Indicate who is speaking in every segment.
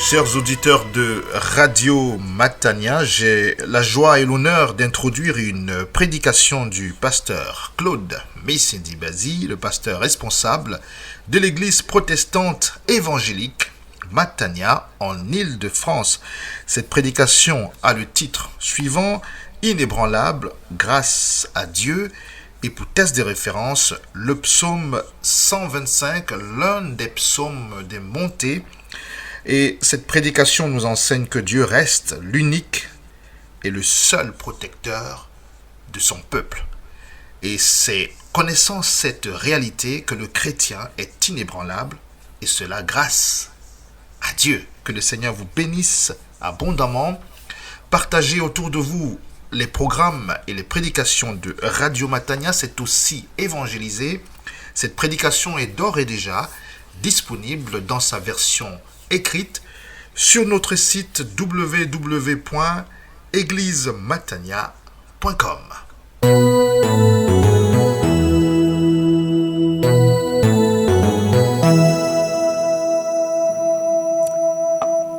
Speaker 1: Chers auditeurs de Radio Matania, j'ai la joie et l'honneur d'introduire une prédication du pasteur Claude Messendi-Bazi, le pasteur responsable de l'église protestante évangélique Matania en Île-de-France. Cette prédication a le titre suivant « Inébranlable, grâce à Dieu » et pour test de référence, le psaume 125, l'un des psaumes des montées. Et cette prédication nous enseigne que Dieu reste l'unique et le seul protecteur de son peuple. Et c'est connaissant cette réalité que le chrétien est inébranlable, et cela grâce à Dieu. Que le Seigneur vous bénisse abondamment. Partagez autour de vous les programmes et les prédications de Radio Matania, c'est aussi évangéliser. Cette prédication est d'ores et déjà disponible dans sa version écrite sur notre site www.eglisematania.com.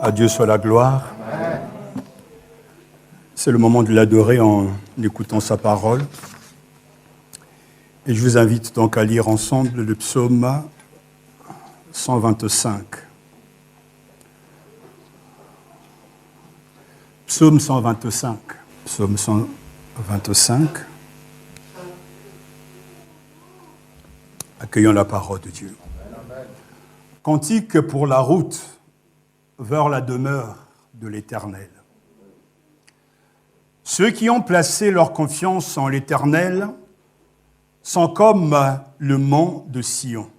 Speaker 2: À Dieu soit la gloire. C'est le moment de l'adorer en écoutant sa parole. Et je vous invite donc à lire ensemble le psaume 125. Psaume 125. Psaume 125. Accueillons la parole de Dieu. Cantique pour la route vers la demeure de l'Éternel. Ceux qui ont placé leur confiance en l'Éternel sont comme le mont de Sion.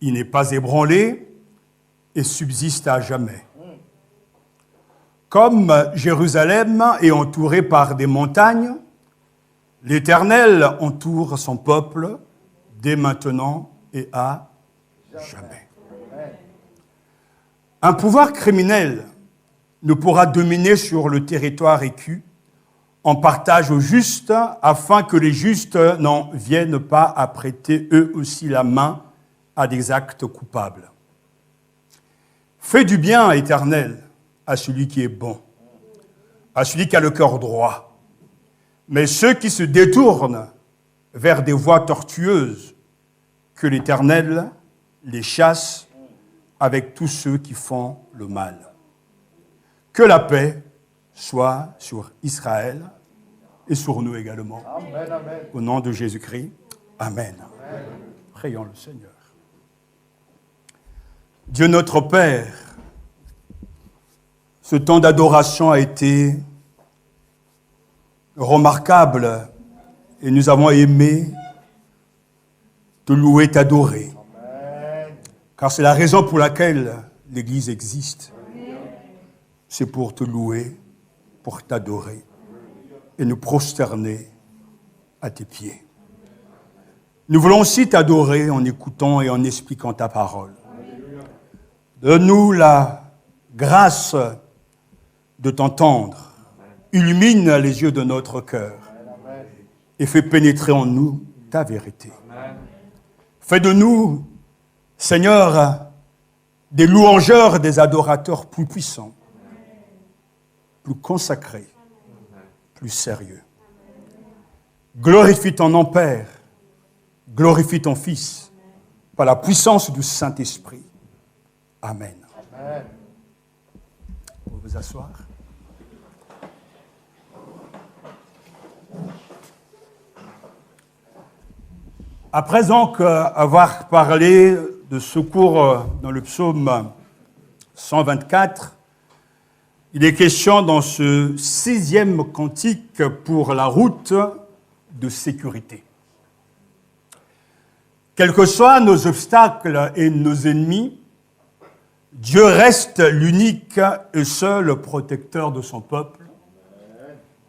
Speaker 2: Il n'est pas ébranlé et subsiste à jamais. Comme Jérusalem est entourée par des montagnes, l'Éternel entoure son peuple dès maintenant et à jamais. Un pouvoir criminel ne pourra dominer sur le territoire écu en partage aux justes, afin que les justes n'en viennent pas à prêter eux aussi la main à des actes coupables. Fais du bien, Éternel, à celui qui est bon, à celui qui a le cœur droit. Mais ceux qui se détournent vers des voies tortueuses, que l'Éternel les chasse avec tous ceux qui font le mal. Que la paix soit sur Israël et sur nous également. Amen, amen. Au nom de Jésus-Christ, amen. Amen. Prions le Seigneur. Dieu notre Père, ce temps d'adoration a été remarquable et nous avons aimé te louer, t'adorer. Amen. Car c'est la raison pour laquelle l'Église existe. C'est pour te louer, pour t'adorer et nous prosterner à tes pieds. Nous voulons aussi t'adorer en écoutant et en expliquant ta parole. Donne-nous la grâce de t'entendre. Illumine les yeux de notre cœur et fais pénétrer en nous ta vérité. Fais de nous, Seigneur, des louangeurs, des adorateurs plus puissants, plus consacré, plus sérieux. Glorifie ton nom, Père. Glorifie ton Fils par la puissance du Saint-Esprit. Amen. Amen. Vous vous asseoir. Après donc avoir parlé de secours dans le psaume 124, il est question dans ce 6e cantique pour la route de sécurité. Quels que soient nos obstacles et nos ennemis, Dieu reste l'unique et seul protecteur de son peuple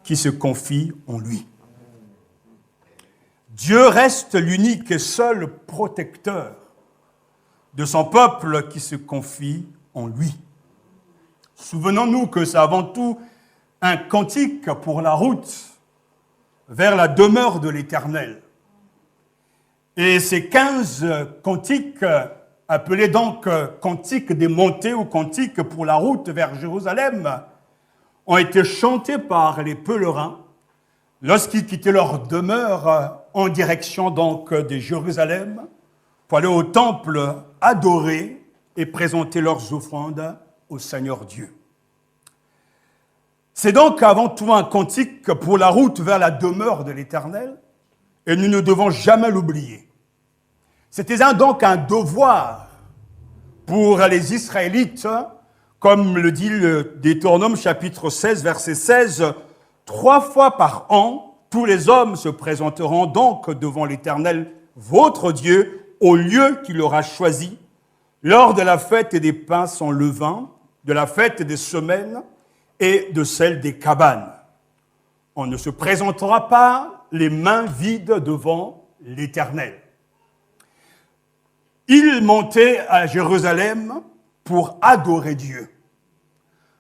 Speaker 2: qui se confie en lui. Dieu reste l'unique et seul protecteur de son peuple qui se confie en lui. Souvenons-nous que c'est avant tout un cantique pour la route vers la demeure de l'Éternel. Et ces 15 cantiques appelé donc cantique des montées ou cantique pour la route vers Jérusalem, ont été chantés par les pèlerins lorsqu'ils quittaient leur demeure en direction donc de Jérusalem pour aller au temple adorer et présenter leurs offrandes au Seigneur Dieu. C'est donc avant tout un cantique pour la route vers la demeure de l'Éternel, et nous ne devons jamais l'oublier. C'était donc un devoir pour les Israélites, comme le dit le Deutéronome chapitre 16, verset 16, 3 fois par an, tous les hommes se présenteront donc devant l'Éternel, votre Dieu, au lieu qu'il aura choisi, lors de la fête des pains sans levain, de la fête des semaines et de celle des cabanes. On ne se présentera pas les mains vides devant l'Éternel. Ils montaient à Jérusalem pour adorer Dieu.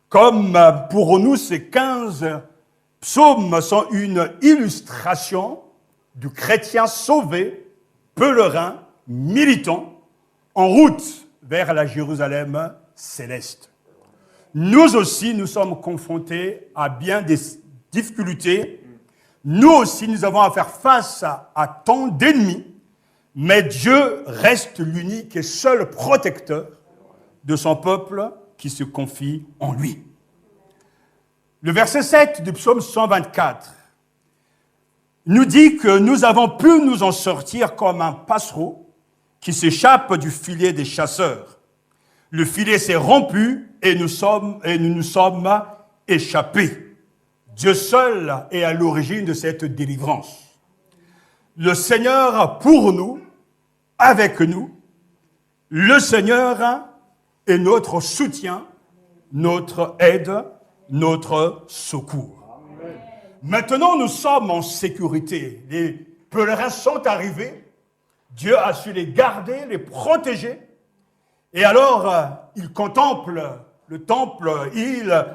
Speaker 2: Comme pour nous, ces 15 psaumes sont une illustration du chrétien sauvé, pèlerin, militant, en route vers la Jérusalem céleste. Nous aussi, nous sommes confrontés à bien des difficultés. Nous aussi, nous avons à faire face à tant d'ennemis, mais Dieu reste l'unique et seul protecteur de son peuple qui se confie en lui. Le verset 7 du psaume 124 nous dit que nous avons pu nous en sortir comme un passereau qui s'échappe du filet des chasseurs. Le filet s'est rompu et nous nous sommes échappés. Dieu seul est à l'origine de cette délivrance. Le Seigneur pour nous, avec nous, le Seigneur est notre soutien, notre aide, notre secours. Amen. Maintenant, nous sommes en sécurité. Les pèlerins sont arrivés. Dieu a su les garder, les protéger. Et alors, ils contemplent le temple, ils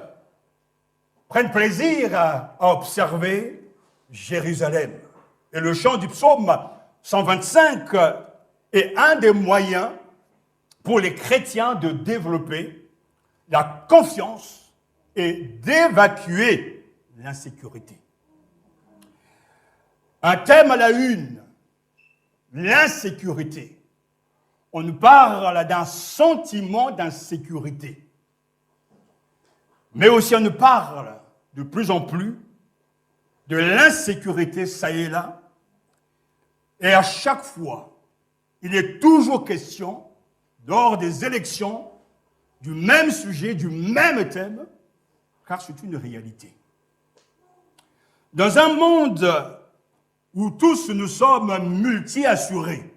Speaker 2: prennent plaisir à observer Jérusalem. Et le chant du psaume 125 est un des moyens pour les chrétiens de développer la confiance et d'évacuer l'insécurité. Un thème à la une, l'insécurité. On nous parle d'un sentiment d'insécurité. Mais aussi on nous parle de plus en plus de l'insécurité, ça et là. Et à chaque fois, il est toujours question, lors des élections, du même sujet, du même thème, car c'est une réalité. Dans un monde où tous nous sommes multi-assurés,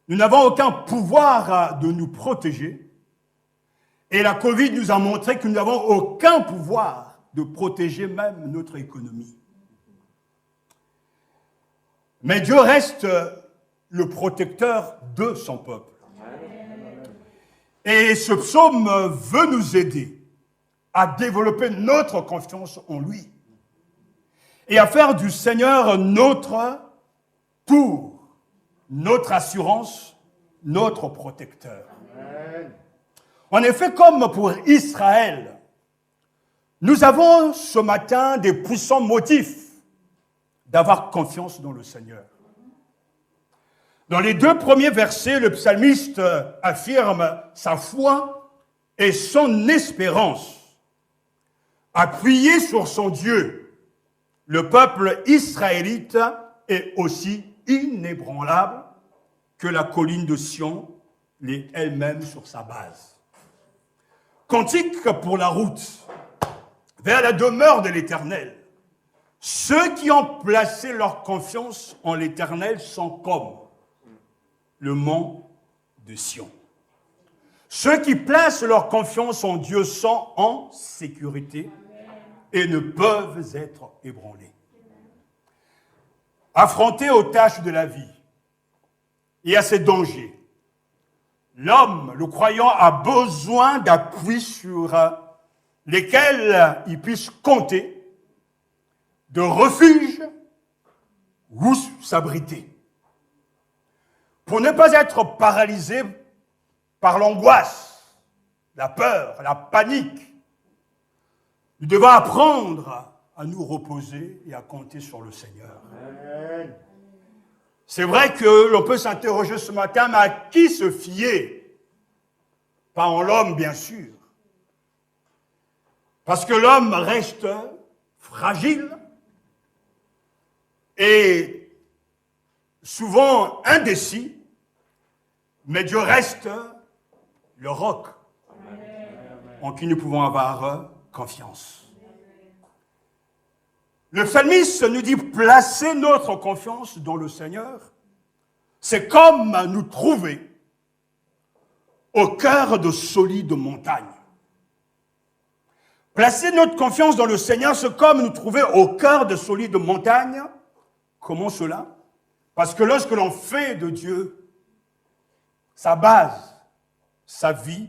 Speaker 2: nous n'avons aucun pouvoir de nous protéger, et la Covid nous a montré que nous n'avons aucun pouvoir de protéger même notre économie. Mais Dieu reste le protecteur de son peuple. Et ce psaume veut nous aider à développer notre confiance en lui et à faire du Seigneur notre tour, notre assurance, notre protecteur. Amen. En effet, comme pour Israël, nous avons ce matin des puissants motifs d'avoir confiance dans le Seigneur. Dans les 2 premiers versets, le psalmiste affirme sa foi et son espérance. Appuyé sur son Dieu, le peuple israélite est aussi inébranlable que la colline de Sion l'est elle-même sur sa base. Cantique pour la route vers la demeure de l'Éternel. Ceux qui ont placé leur confiance en l'Éternel sont comme le mont de Sion. Ceux qui placent leur confiance en Dieu sont en sécurité et ne peuvent être ébranlés. Affrontés aux tâches de la vie et à ses dangers, l'homme, le croyant, a besoin d'appui sur lesquels il puisse compter, de refuge où s'abriter. pour ne pas être paralysé par l'angoisse, la peur, la panique, nous devons apprendre à nous reposer et à compter sur le Seigneur. Amen. C'est vrai que l'on peut s'interroger ce matin, mais à qui se fier? Pas en l'homme, bien sûr. Parce que l'homme reste fragile et souvent indécis, mais Dieu reste le roc en qui nous pouvons avoir confiance. Le psalmiste nous dit placer notre confiance dans le Seigneur, c'est comme nous trouver au cœur de solides montagnes. Placer notre confiance dans le Seigneur, c'est comme nous trouver au cœur de solides montagnes. Comment cela? Parce que lorsque l'on fait de Dieu sa base, sa vie,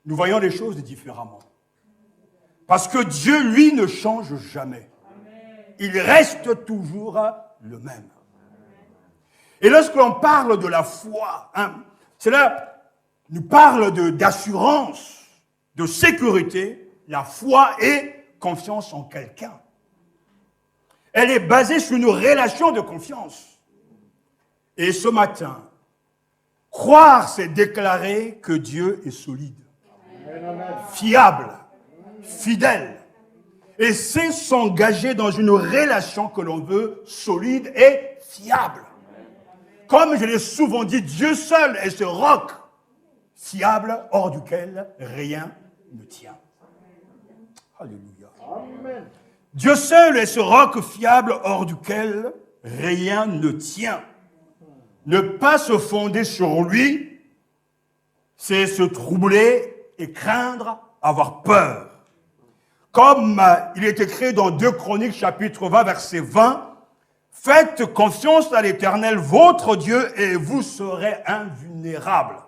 Speaker 2: nous voyons les choses différemment. Parce que Dieu, lui, ne change jamais. Il reste toujours le même. Et lorsque l'on parle de la foi, cela nous parle d'assurance, de sécurité. La foi est confiance en quelqu'un. Elle est basée sur une relation de confiance. Et ce matin, croire, c'est déclarer que Dieu est solide, fiable, fidèle. Et c'est s'engager dans une relation que l'on veut solide et fiable. Comme je l'ai souvent dit, Dieu seul est ce roc fiable hors duquel rien ne tient. Alléluia. Amen. Dieu seul est ce roc fiable hors duquel rien ne tient. Ne pas se fonder sur lui, c'est se troubler et craindre, avoir peur. Comme il est écrit dans 2 Chroniques chapitre 20 verset 20, faites confiance à l'Éternel votre Dieu et vous serez invulnérables.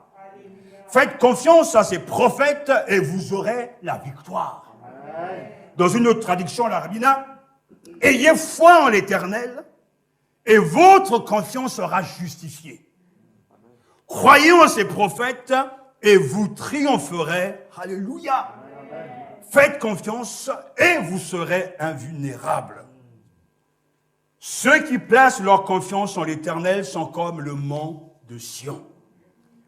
Speaker 2: Faites confiance à ses prophètes et vous aurez la victoire. Dans une autre traduction, la Rabbina, ayez foi en l'Éternel et votre confiance sera justifiée. Croyez en ses prophètes et vous triompherez. Alléluia. Faites confiance et vous serez invulnérables. Ceux qui placent leur confiance en l'Éternel sont comme le mont de Sion.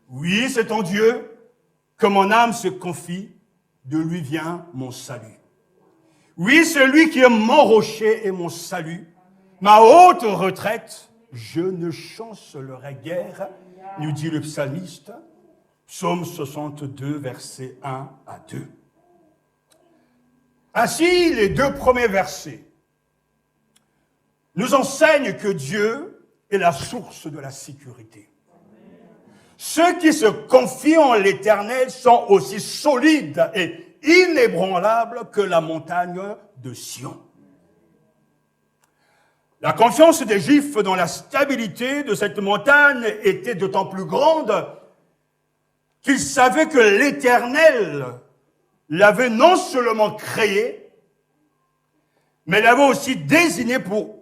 Speaker 2: Oui, c'est en Dieu que mon âme se confie, de lui vient mon salut. Oui, c'est lui qui est mon rocher et mon salut, ma haute retraite, je ne chancellerai guère, nous dit le psalmiste, psaume 62, versets 1 à 2. Ainsi, les 2 premiers versets nous enseignent que Dieu est la source de la sécurité. Ceux qui se confient en l'Éternel sont aussi solides et inébranlables que la montagne de Sion. La confiance des Juifs dans la stabilité de cette montagne était d'autant plus grande qu'ils savaient que l'Éternel l'avait non seulement créé, mais l'avait aussi désigné pour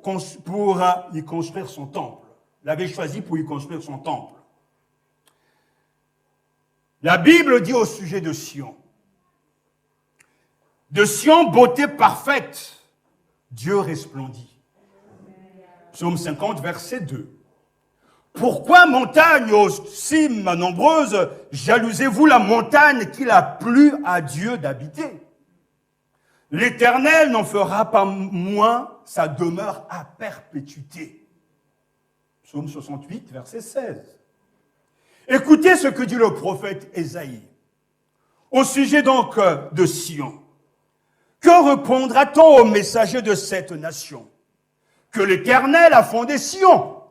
Speaker 2: y construire son temple. L'avait choisi pour y construire son temple. La Bible dit au sujet de Sion, beauté parfaite, Dieu resplendit. Psaume 50, verset 2. Pourquoi, montagne aux cimes nombreuses, jalousez-vous la montagne qu'il a plu à Dieu d'habiter? L'Éternel n'en fera pas moins sa demeure à perpétuité. Psaume 68, verset 16. Écoutez ce que dit le prophète Ésaïe au sujet donc de Sion. Que répondra-t-on aux messagers de cette nation? Que l'Éternel a fondé Sion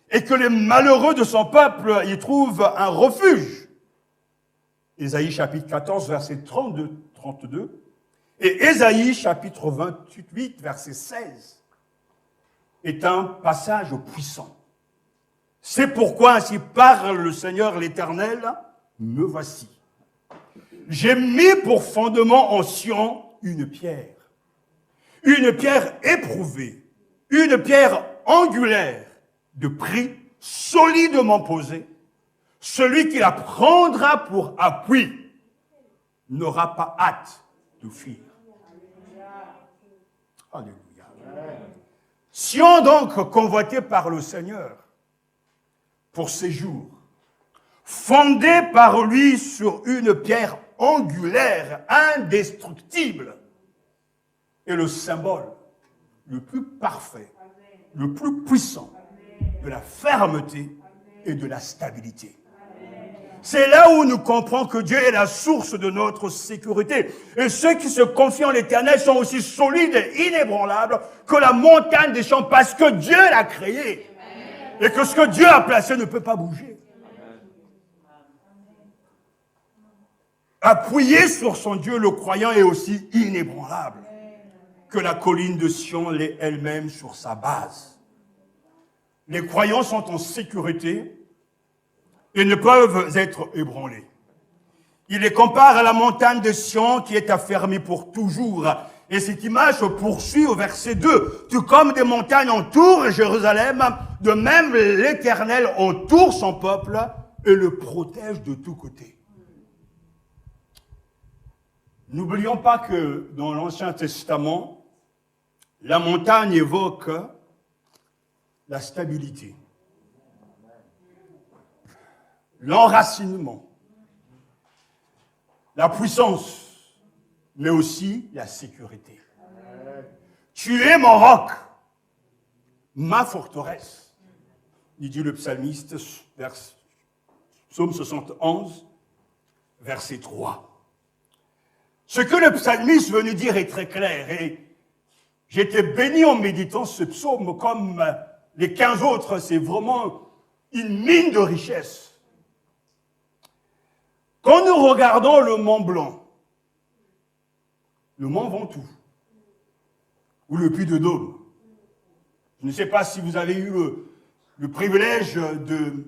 Speaker 2: et que les malheureux de son peuple y trouvent un refuge. Ésaïe chapitre 14, verset 32, et Ésaïe chapitre 28, verset 16 est un passage puissant. C'est pourquoi ainsi parle le Seigneur l'Éternel, me voici. J'ai mis pour fondement en Sion une pierre éprouvée, une pierre angulaire de prix solidement posée, celui qui la prendra pour appui n'aura pas hâte de fuir. Alléluia. Sion donc convoité par le Seigneur pour ces jours, fondé par lui sur une pierre angulaire, indestructible, est le symbole le plus parfait, le plus puissant de la fermeté et de la stabilité. C'est là où nous comprenons que Dieu est la source de notre sécurité. Et ceux qui se confient en l'Éternel sont aussi solides et inébranlables que la montagne des champs, parce que Dieu l'a créé. Et que ce que Dieu a placé ne peut pas bouger. Appuyé sur son Dieu, le croyant est aussi inébranlable que la colline de Sion l'est elle-même sur sa base. Les croyants sont en sécurité et ne peuvent être ébranlés. Il les compare à la montagne de Sion qui est affermie pour toujours. Et cette image se poursuit au verset 2. Tout comme des montagnes entourent Jérusalem, de même l'Éternel entoure son peuple et le protège de tous côtés. N'oublions pas que dans l'Ancien Testament, la montagne évoque la stabilité, l'enracinement, la puissance, mais aussi la sécurité. Tu es mon roc, ma forteresse, dit le psalmiste, psaume 71, verset 3. Ce que le psalmiste veut nous dire est très clair, et j'étais béni en méditant ce psaume comme les 15 autres, c'est vraiment une mine de richesse. Quand nous regardons le Mont Blanc, le Mont Ventoux, ou le Puy de Dôme, je ne sais pas si vous avez eu le privilège de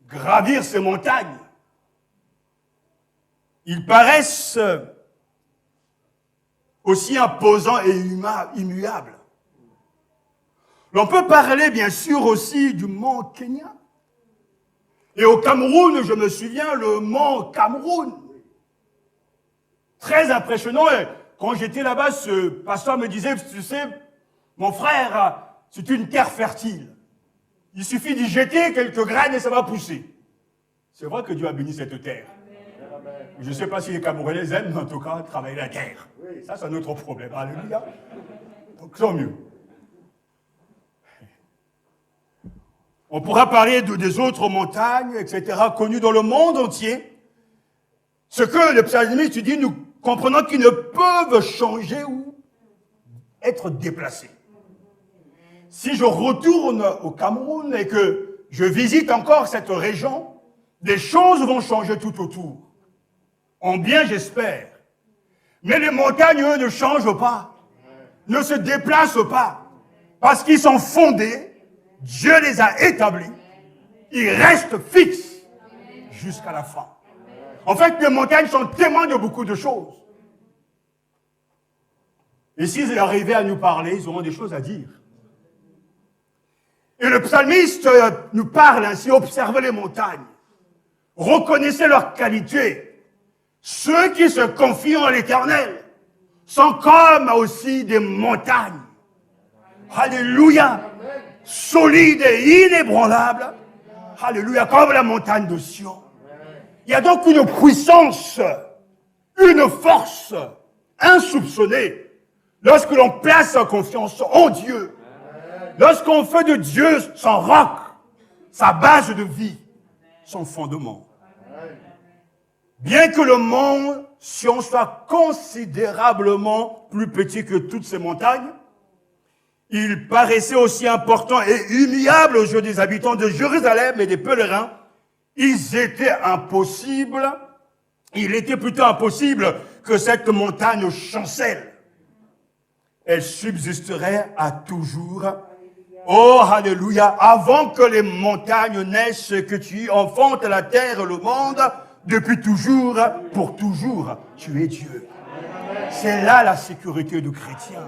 Speaker 2: gravir ces montagnes. Ils paraissent aussi imposants et immuables. L'on peut parler bien sûr aussi du mont Kenya. Et au Cameroun, je me souviens, le mont Cameroun. Très impressionnant. Et quand j'étais là-bas, ce pasteur me disait, tu sais, mon frère, c'est une terre fertile. Il suffit d'y jeter quelques graines et ça va pousser. C'est vrai que Dieu a béni cette terre. Je ne sais pas si les Camerounais aiment, mais en tout cas, travailler la terre. Ça, c'est un autre problème. Alléluia. Donc, tant mieux. On pourra parler des autres montagnes, etc., connues dans le monde entier. Ce que le psalmiste dit, nous comprenons qu'ils ne peuvent changer ou être déplacés. Si je retourne au Cameroun et que je visite encore cette région, des choses vont changer tout autour. En bien, j'espère. Mais les montagnes, eux, ne changent pas, ne se déplacent pas, parce qu'ils sont fondés. Dieu les a établis. Ils restent fixes jusqu'à la fin. En fait, les montagnes sont témoins de beaucoup de choses. Et s'ils arrivaient à nous parler, ils auront des choses à dire. Et le psalmiste nous parle ainsi, observez les montagnes. Reconnaissez leurs qualités. Ceux qui se confient en l'Éternel sont comme aussi des montagnes. Alléluia. Solide et inébranlable. Alléluia, comme la montagne de Sion. Il y a donc une puissance, une force insoupçonnée lorsque l'on place sa confiance en Dieu. Lorsqu'on fait de Dieu son roc, sa base de vie, son fondement. Bien que le mont Sion soit considérablement plus petit que toutes ces montagnes, il paraissait aussi important et humiliable aux yeux des habitants de Jérusalem et des pèlerins. Il était plutôt impossible que cette montagne chancelle. Elle subsisterait à toujours. Oh, alléluia, avant que les montagnes naissent, que tu enfantes la terre et le monde, depuis toujours, pour toujours, tu es Dieu. C'est là la sécurité du chrétien.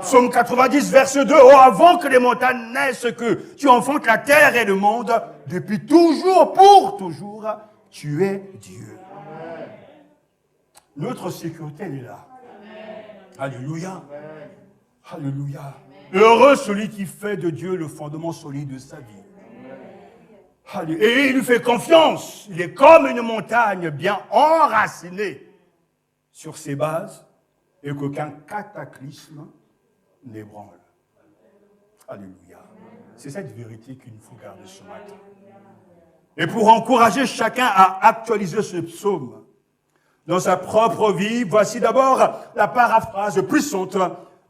Speaker 2: Psaume 90, verset 2. Oh, avant que les montagnes naissent, que tu enfantes la terre et le monde, depuis toujours, pour toujours, tu es Dieu. Notre sécurité, elle est là. Alléluia. Alléluia. Heureux celui qui fait de Dieu le fondement solide de sa vie. Et il lui fait confiance. Il est comme une montagne bien enracinée sur ses bases et qu'aucun cataclysme n'ébranle. Alléluia. C'est cette vérité qu'il nous faut garder ce matin. Et pour encourager chacun à actualiser ce psaume dans sa propre vie, voici d'abord la paraphrase puissante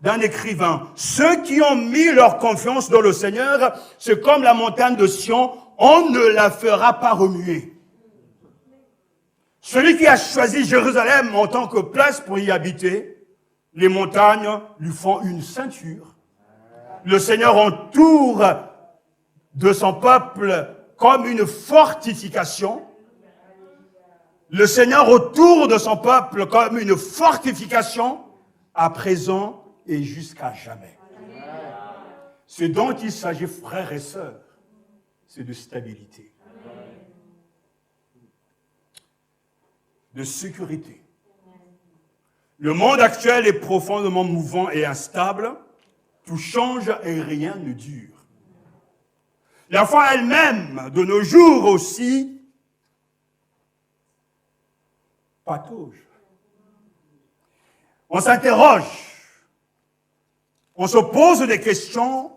Speaker 2: d'un écrivain. Ceux qui ont mis leur confiance dans le Seigneur, c'est comme la montagne de Sion, on ne la fera pas remuer. Celui qui a choisi Jérusalem en tant que place pour y habiter, les montagnes lui font une ceinture. Le Seigneur entoure de son peuple comme une fortification. Le Seigneur autour de son peuple comme une fortification, à présent et jusqu'à jamais. Ce dont il s'agit, frères et sœurs, c'est de stabilité, de sécurité. Le monde actuel est profondément mouvant et instable. Tout change et rien ne dure. La foi elle-même, de nos jours aussi, patauge. On s'interroge, on se pose des questions,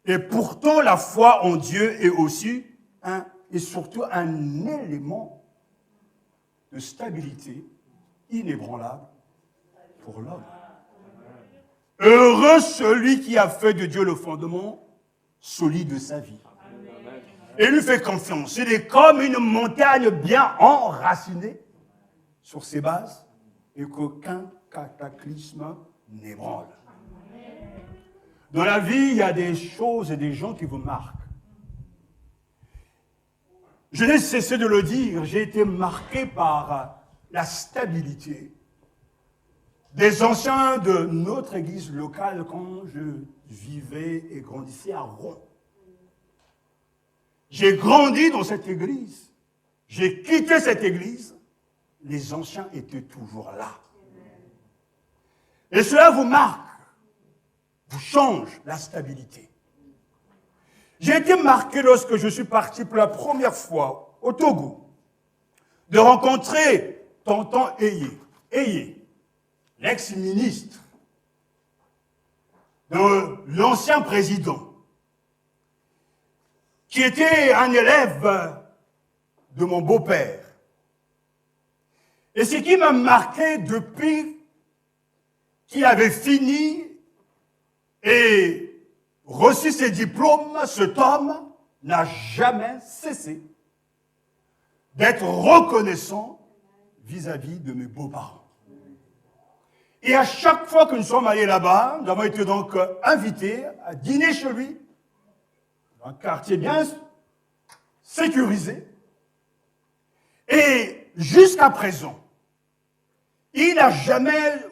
Speaker 2: et pourtant la foi en Dieu est aussi et surtout un élément de stabilité inébranlable pour l'homme. Heureux celui qui a fait de Dieu le fondement solide de sa vie. Et lui fait confiance. Il est comme une montagne bien enracinée sur ses bases et qu'aucun cataclysme n'ébranle. Dans la vie, il y a des choses et des gens qui vous marquent. Je n'ai cessé de le dire, j'ai été marqué par la stabilité des anciens de notre église locale quand je vivais et grandissais à Rouen. J'ai grandi dans cette église, j'ai quitté cette église, les anciens étaient toujours là. Et cela vous marque, vous change la stabilité. J'ai été marqué lorsque je suis parti pour la première fois au Togo, de rencontrer Tonton Eye, l'ex-ministre de l'ancien président, qui était un élève de mon beau-père. Et ce qui m'a marqué depuis qu'il avait fini et reçu ses diplômes, cet homme n'a jamais cessé d'être reconnaissant vis-à-vis de mes beaux-parents. Et à chaque fois que nous sommes allés là-bas, nous avons été donc invités à dîner chez lui, dans un quartier bien sécurisé. Et jusqu'à présent, il n'a jamais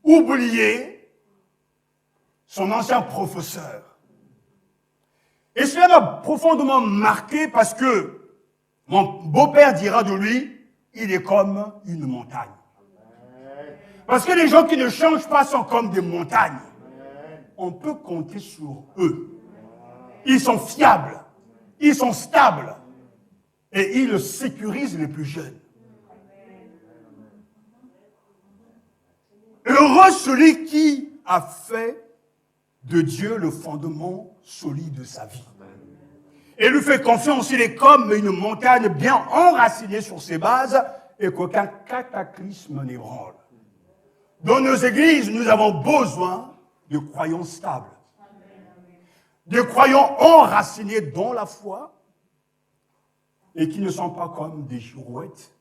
Speaker 2: oublié son ancien professeur. Et cela m'a profondément marqué parce que mon beau-père dira de lui, il est comme une montagne. Parce que les gens qui ne changent pas sont comme des montagnes. On peut compter sur eux. Ils sont fiables, ils sont stables et ils sécurisent les plus jeunes. Heureux celui qui a fait de Dieu le fondement solide de sa vie. Et lui fait confiance, il est comme une montagne bien enracinée sur ses bases et qu'aucun cataclysme n'ébranle. Dans nos églises, nous avons besoin de croyants stables, de croyants enracinés dans la foi et qui ne sont pas comme des girouettes,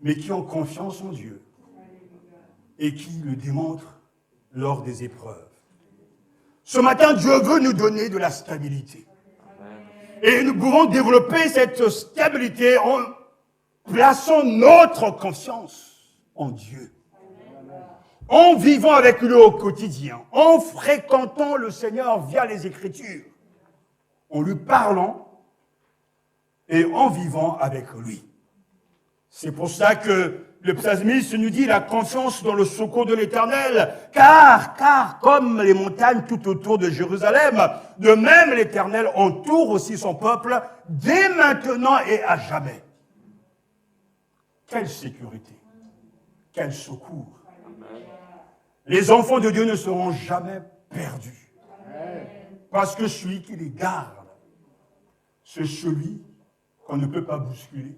Speaker 2: mais qui ont confiance en Dieu et qui le démontrent lors des épreuves. Ce matin, Dieu veut nous donner de la stabilité. Et nous pouvons développer cette stabilité en plaçant notre confiance en Dieu. en vivant avec lui au quotidien, en fréquentant le Seigneur via les Écritures, en lui parlant et en vivant avec lui. C'est pour ça que le psalmiste nous dit la confiance dans le secours de l'Éternel, car comme les montagnes tout autour de Jérusalem, de même l'Éternel entoure aussi son peuple dès maintenant et à jamais. Quelle sécurité, quel secours. Les enfants de Dieu ne seront jamais perdus. Parce que celui qui les garde, c'est celui qu'on ne peut pas bousculer,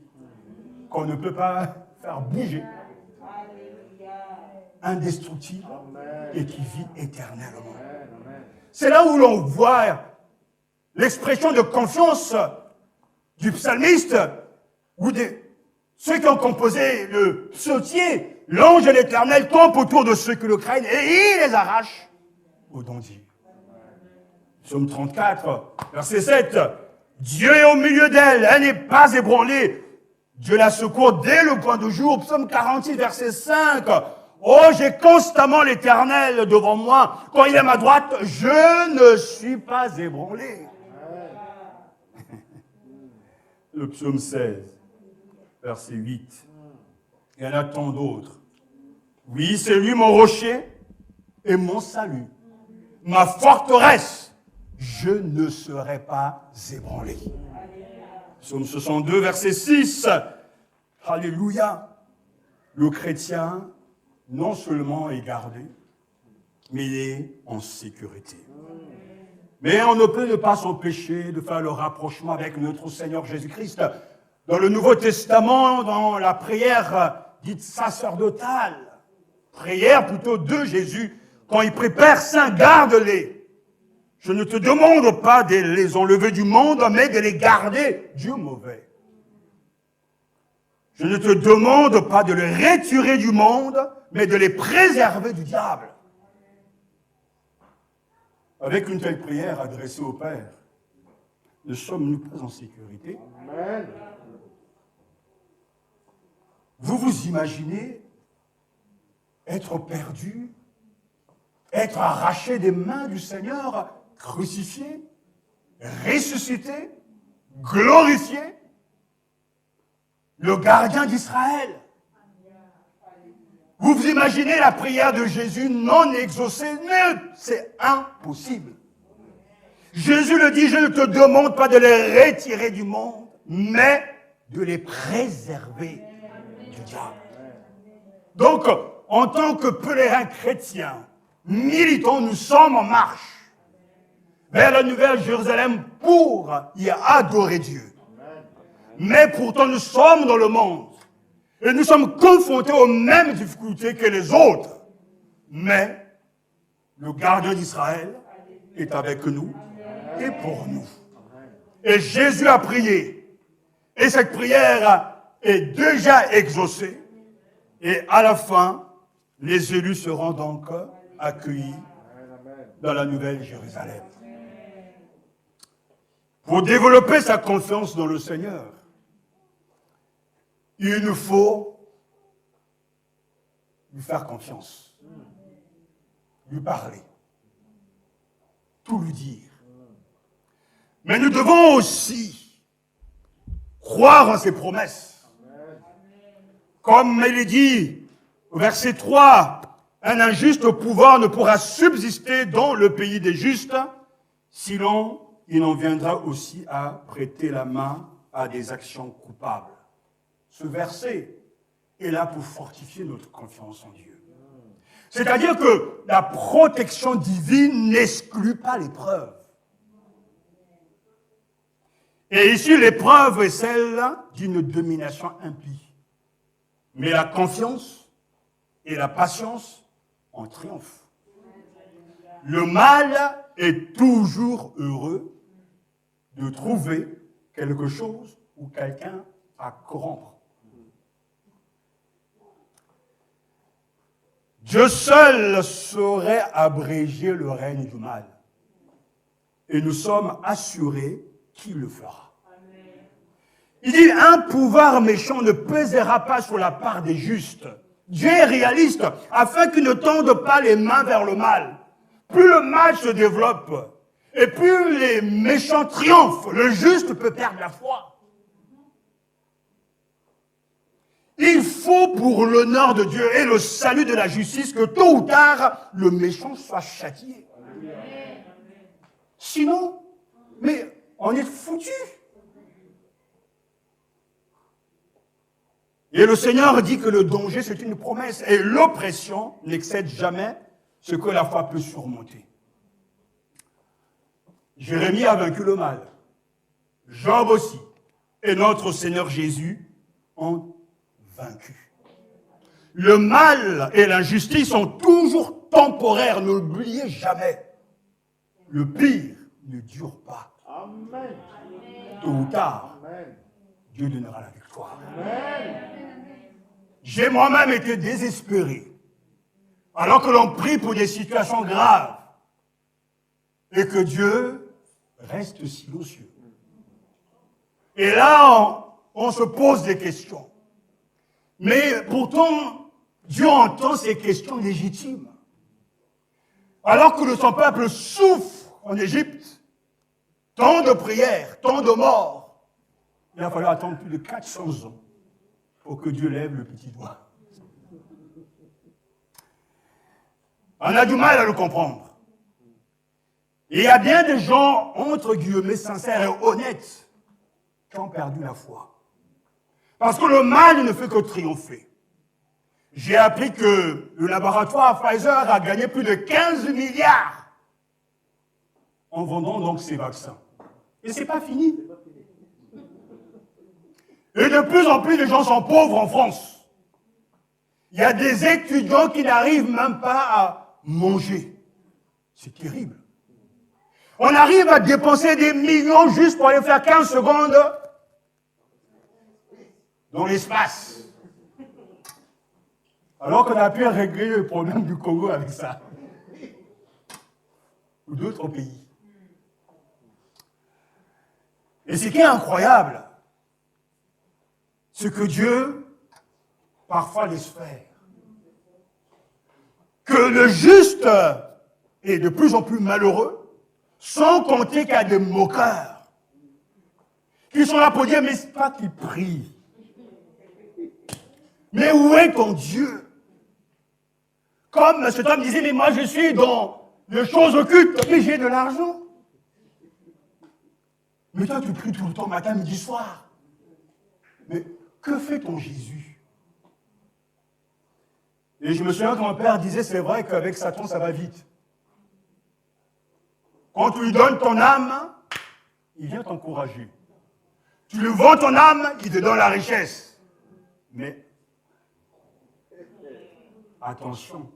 Speaker 2: qu'on ne peut pas faire bouger, indestructible et qui vit éternellement. C'est là où l'on voit l'expression de confiance du psalmiste ou de ceux qui ont composé le psautier. L'ange de l'Éternel campe autour de ceux qui le craignent et il les arrache au danger. Psaume 34, verset 7. Dieu est au milieu d'elle, elle n'est pas ébranlée. Dieu la secourt dès le point de jour. Psaume 46, verset 5. Oh, j'ai constamment l'Éternel devant moi. Quand il est à ma droite, je ne suis pas ébranlé. Le psaume 16, verset 8. Il y en a tant d'autres. Oui, c'est lui mon rocher et mon salut, ma forteresse. Je ne serai pas ébranlé. Psaume 62, verset 6. Alléluia. Le chrétien, non seulement est gardé, mais il est en sécurité. Mais on ne peut ne pas s'empêcher de faire le rapprochement avec notre Seigneur Jésus-Christ. Dans le Nouveau Testament, dans la prière dite sacerdotale, prière plutôt de Jésus, quand il prie, Père Saint, garde-les. Je ne te demande pas de les enlever du monde, mais de les garder du mauvais. Je ne te demande pas de les retirer du monde, mais de les préserver du diable. Avec une telle prière adressée au Père, ne sommes-nous pas en sécurité? Amen. Vous vous imaginez être perdu, être arraché des mains du Seigneur, crucifié, ressuscité, glorifié, le gardien d'Israël. Vous vous imaginez la prière de Jésus non exaucée? C'est impossible. Jésus le dit, je ne te demande pas de les retirer du monde, mais de les préserver du diable. Donc, en tant que pèlerins chrétiens, militants, nous sommes en marche vers la Nouvelle Jérusalem pour y adorer Dieu. Mais pourtant, nous sommes dans le monde et nous sommes confrontés aux mêmes difficultés que les autres. Mais le gardien d'Israël est avec nous et pour nous. Et Jésus a prié. Et cette prière est déjà exaucée. Et à la fin, les élus seront donc accueillis dans la Nouvelle Jérusalem. Pour développer sa confiance dans le Seigneur, il nous faut lui faire confiance, lui parler, tout lui dire. Mais nous devons aussi croire en ses promesses. Comme il est dit au verset 3, un injuste au pouvoir ne pourra subsister dans le pays des justes, sinon il en viendra aussi à prêter la main à des actions coupables. Ce verset est là pour fortifier notre confiance en Dieu. C'est-à-dire que la protection divine n'exclut pas l'épreuve. Et ici, l'épreuve est celle d'une domination impie. Mais la confiance et la patience en triomphent. Le mal est toujours heureux de trouver quelque chose ou quelqu'un à corrompre. Dieu seul saurait abréger le règne du mal. Et nous sommes assurés qu'il le fera. Il dit, un pouvoir méchant ne pèsera pas sur la part des justes. Dieu est réaliste, afin qu'il ne tende pas les mains vers le mal. Plus le mal se développe, et plus les méchants triomphent, le juste peut perdre la foi. Il faut pour l'honneur de Dieu et le salut de la justice que tôt ou tard, le méchant soit châtié. Sinon, mais on est foutu. Et le Seigneur dit que le danger, c'est une promesse. Et l'oppression n'excède jamais ce que la foi peut surmonter. Jérémie a vaincu le mal. Job aussi. Et notre Seigneur Jésus ont vaincu. Le mal et l'injustice sont toujours temporaires. N'oubliez jamais. Le pire ne dure pas. Amen. Tôt ou tard, amen, Dieu donnera la victoire. Amen. J'ai moi-même été désespéré, alors que l'on prie pour des situations graves, et que Dieu reste silencieux. Et là, on se pose des questions. Mais pourtant, Dieu entend ces questions légitimes. Alors que son peuple souffre en Égypte, tant de prières, tant de morts, il a fallu attendre plus de 400 ans pour que Dieu lève le petit doigt. On a du mal à le comprendre. Et il y a bien des gens, entre guillemets, sincères et honnêtes, qui ont perdu la foi. Parce que le mal ne fait que triompher. J'ai appris que le laboratoire Pfizer a gagné plus de 15 milliards en vendant donc ses vaccins. Et c'est pas fini. Et de plus en plus de gens sont pauvres en France. Il y a des étudiants qui n'arrivent même pas à manger. C'est terrible. On arrive à dépenser des millions juste pour aller faire 15 secondes dans l'espace. Alors qu'on a pu régler le problème du Congo avec ça. Ou d'autres pays. Et ce qui est incroyable, c'est que Dieu, parfois, laisse faire. Que le juste est de plus en plus malheureux, sans compter qu'il y a des moqueurs qui sont là pour dire, mais c'est pas qu'ils prient. Mais où est ton Dieu? Comme cet homme disait, mais moi je suis dans les choses occultes, mais j'ai de l'argent. Mais toi tu pries tout le temps, matin, midi, soir. Mais que fait ton Jésus? Et je me souviens que mon père disait, c'est vrai qu'avec Satan ça va vite. Quand tu lui donnes ton âme, il vient t'encourager. Tu lui vends ton âme, il te donne la richesse. Mais attention,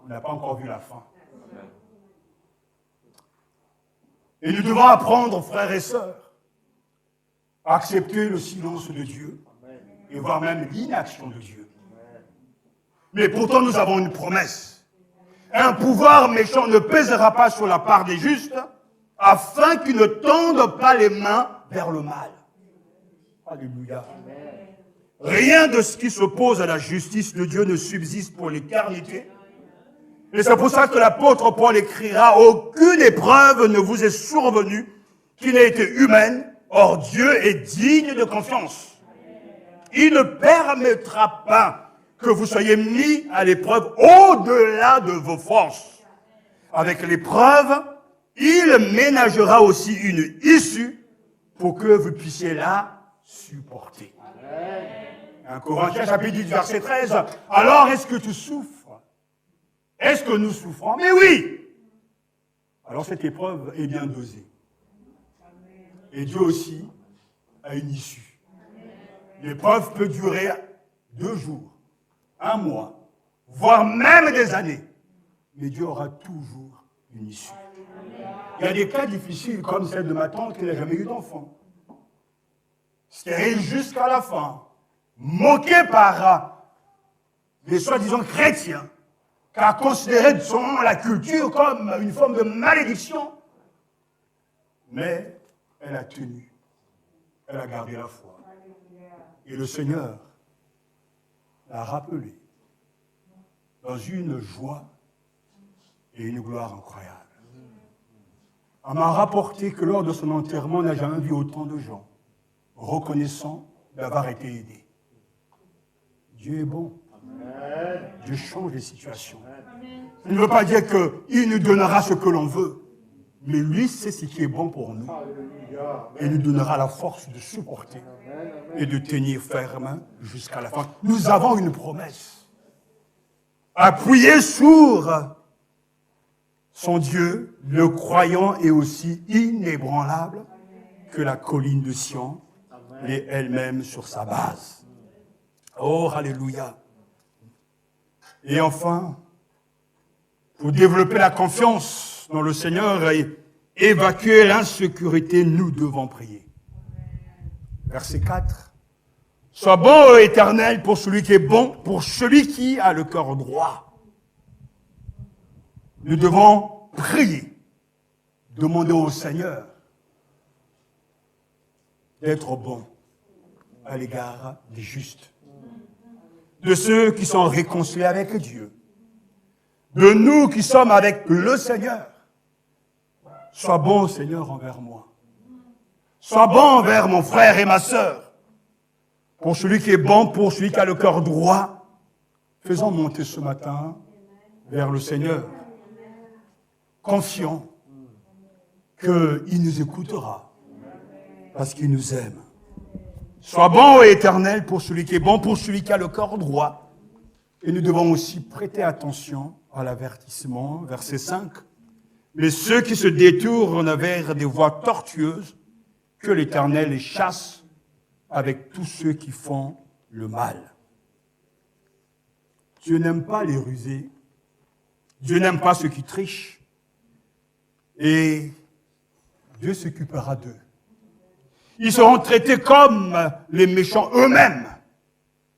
Speaker 2: on n'a pas encore vu la fin. Et nous devons apprendre, frères et sœurs, à accepter le silence de Dieu et voire même l'inaction de Dieu. Mais pourtant, nous avons une promesse. Un pouvoir méchant ne pèsera pas sur la part des justes, afin qu'ils ne tendent pas les mains vers le mal. Alléluia. Rien de ce qui s'oppose à la justice de Dieu ne subsiste pour l'éternité. Et c'est pour ça que l'apôtre Paul écrira, aucune épreuve ne vous est survenue qui n'ait été humaine, or Dieu est digne de confiance. Il ne permettra pas que vous soyez mis à l'épreuve au-delà de vos forces. Avec l'épreuve, il ménagera aussi une issue pour que vous puissiez la supporter. 1 Corinthiens chapitre 10, verset 13. Alors, est-ce que tu souffres? Est-ce que nous souffrons? Mais oui! Alors, cette épreuve est bien dosée. Et Dieu aussi a une issue. L'épreuve peut durer 2 jours, 1 mois, voire même des années. Mais Dieu aura toujours une issue. Il y a des cas difficiles comme celle de ma tante qui n'a jamais eu d'enfant. Stérile jusqu'à la fin. Moquée par les soi-disant chrétiens, car considérée selon la culture comme une forme de malédiction. Mais elle a tenu. Elle a gardé la foi. Et le Seigneur l'a rappelé dans une joie et une gloire incroyables. On m'a rapporté que lors de son enterrement, on n'a jamais vu autant de gens reconnaissant d'avoir été aidés. Dieu est bon. Dieu change les situations. Ça ne veut pas dire qu'il nous donnera ce que l'on veut, mais lui sait ce qui est bon pour nous. Et nous donnera la force de supporter et de tenir ferme jusqu'à la fin. Nous avons une promesse. Appuyé sur son Dieu, le croyant est aussi inébranlable que la colline de Sion et elle-même sur sa base. Oh, alléluia. Et enfin, pour développer la confiance dans le Seigneur et évacuer l'insécurité, nous devons prier. Verset 4. Sois bon, ô Éternel, pour celui qui est bon, pour celui qui a le cœur droit. Nous devons prier, demander au Seigneur d'être bon à l'égard des justes, de ceux qui sont réconciliés avec Dieu, de nous qui sommes avec le Seigneur. Sois bon, Seigneur, envers moi. Sois bon envers mon frère et ma sœur. Pour celui qui est bon, pour celui qui a le cœur droit, faisons monter ce matin vers le Seigneur, confiant qu'il nous écoutera parce qu'il nous aime. Sois bon, ô Éternel, pour celui qui est bon, pour celui qui a le cœur droit. Et nous devons aussi prêter attention à l'avertissement, verset 5. Mais ceux qui se détournent vers des voies tortueuses, que l'Éternel les chasse avec tous ceux qui font le mal. Dieu n'aime pas les rusés. Dieu n'aime pas ceux qui trichent. Et Dieu s'occupera d'eux. Ils seront traités comme les méchants eux-mêmes.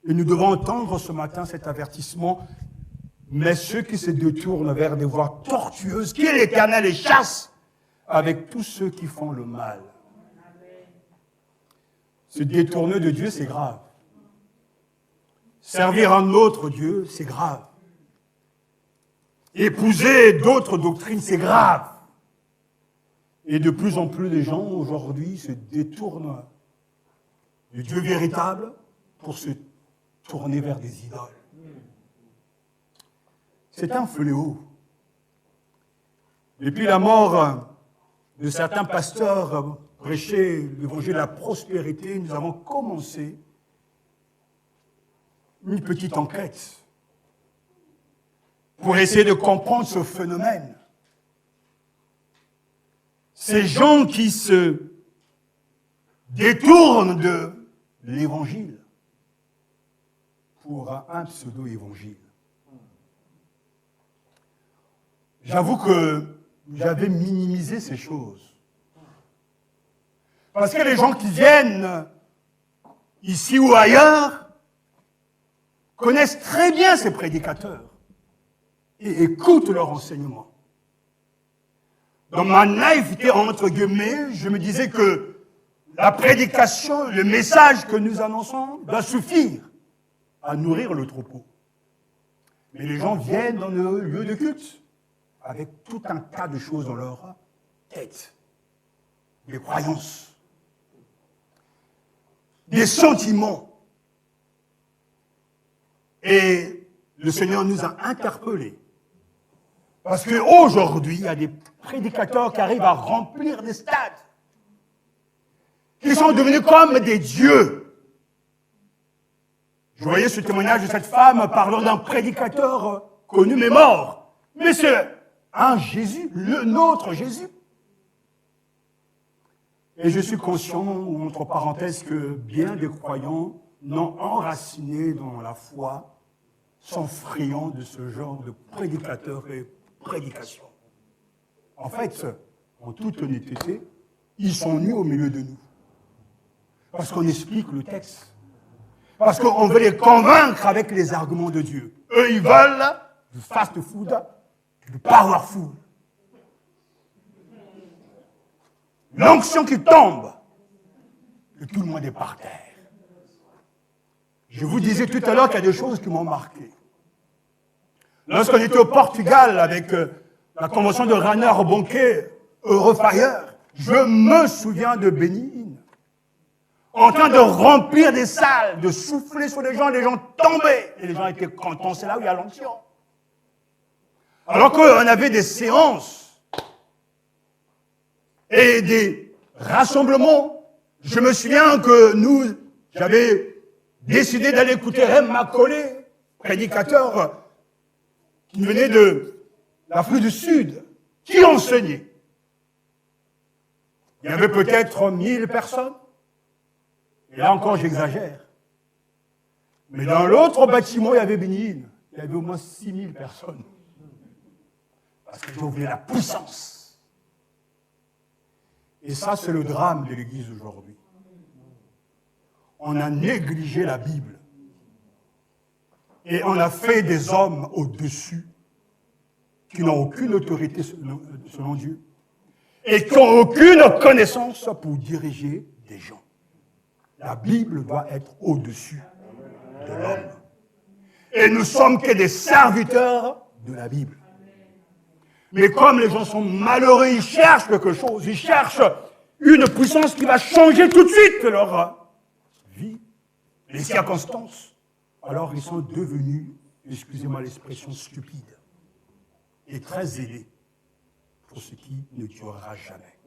Speaker 2: Et nous devons entendre ce matin cet avertissement. Mais ceux qui se détournent vers des voies tortueuses, qui l'Éternel les chasse avec tous ceux qui font le mal. Se détourner de Dieu, c'est grave. Servir un autre Dieu, c'est grave. Épouser d'autres doctrines, c'est grave. Et de plus en plus de gens aujourd'hui se détournent du Dieu véritable pour se tourner vers des idoles. C'est un fléau. Depuis la mort de certains pasteurs prêcher l'évangile de la prospérité, nous avons commencé une petite enquête pour essayer de comprendre ce phénomène. Ces gens qui se détournent de l'évangile pour un pseudo-évangile. J'avoue que j'avais minimisé ces choses. Parce que les gens qui viennent ici ou ailleurs connaissent très bien ces prédicateurs et écoutent leurs enseignements. Dans ma naïveté, entre guillemets, je me disais que la prédication, le message que nous annonçons doit suffire à nourrir le troupeau. Mais les gens viennent dans le lieu de culte avec tout un tas de choses dans leur tête. Des croyances, des sentiments. Et le Seigneur nous a interpellés. Parce qu'aujourd'hui, il y a des prédicateurs qui arrivent à remplir des stades, qui sont devenus comme des dieux. Je voyais ce témoignage de cette femme parlant d'un prédicateur connu mais mort. Mais c'est un Jésus, le nôtre Jésus. Et je suis conscient, entre parenthèses, que bien des croyants non enracinés dans la foi sont friands de ce genre de prédicateurs et prédication. En fait, en toute honnêteté, ils sont nus au milieu de nous. Parce qu'on explique le texte. Parce qu'on veut les convaincre avec les arguments de Dieu. Eux, ils veulent du fast-food, du powerful. L'onction qui tombe, et tout le monde est par terre. Je vous disais tout à l'heure qu'il y a des choses qui m'ont marqué. Lorsqu'on était au Portugal avec la convention de Reinhard Bonnke, Eurofire, je me souviens de Bénigne, en train de remplir des salles, de souffler sur les gens tombaient, et les gens étaient contents, c'est là où il y a l'onction. Alors qu'on avait des séances et des rassemblements, je me souviens que j'avais décidé d'aller écouter Rem Macaulay, prédicateur qui venait de l'Afrique du Sud, qui enseignait. Il y avait peut-être 1000 personnes. Et là encore, j'exagère. Mais dans l'autre bâtiment, il y avait Bénigne. Il y avait au moins 6000 personnes. Parce que Dieu voulait la puissance. Et ça, c'est le drame de l'Église aujourd'hui. On a négligé la Bible. Et on a fait des hommes au-dessus qui n'ont aucune autorité selon Dieu et qui n'ont aucune connaissance pour diriger des gens. La Bible doit être au-dessus de l'homme. Et nous sommes que des serviteurs de la Bible. Mais comme les gens sont malheureux, ils cherchent quelque chose, ils cherchent une puissance qui va changer tout de suite leur vie, les circonstances. Alors ils sont devenus, excusez-moi l'expression, stupides et très aidés pour ce qui ne durera jamais.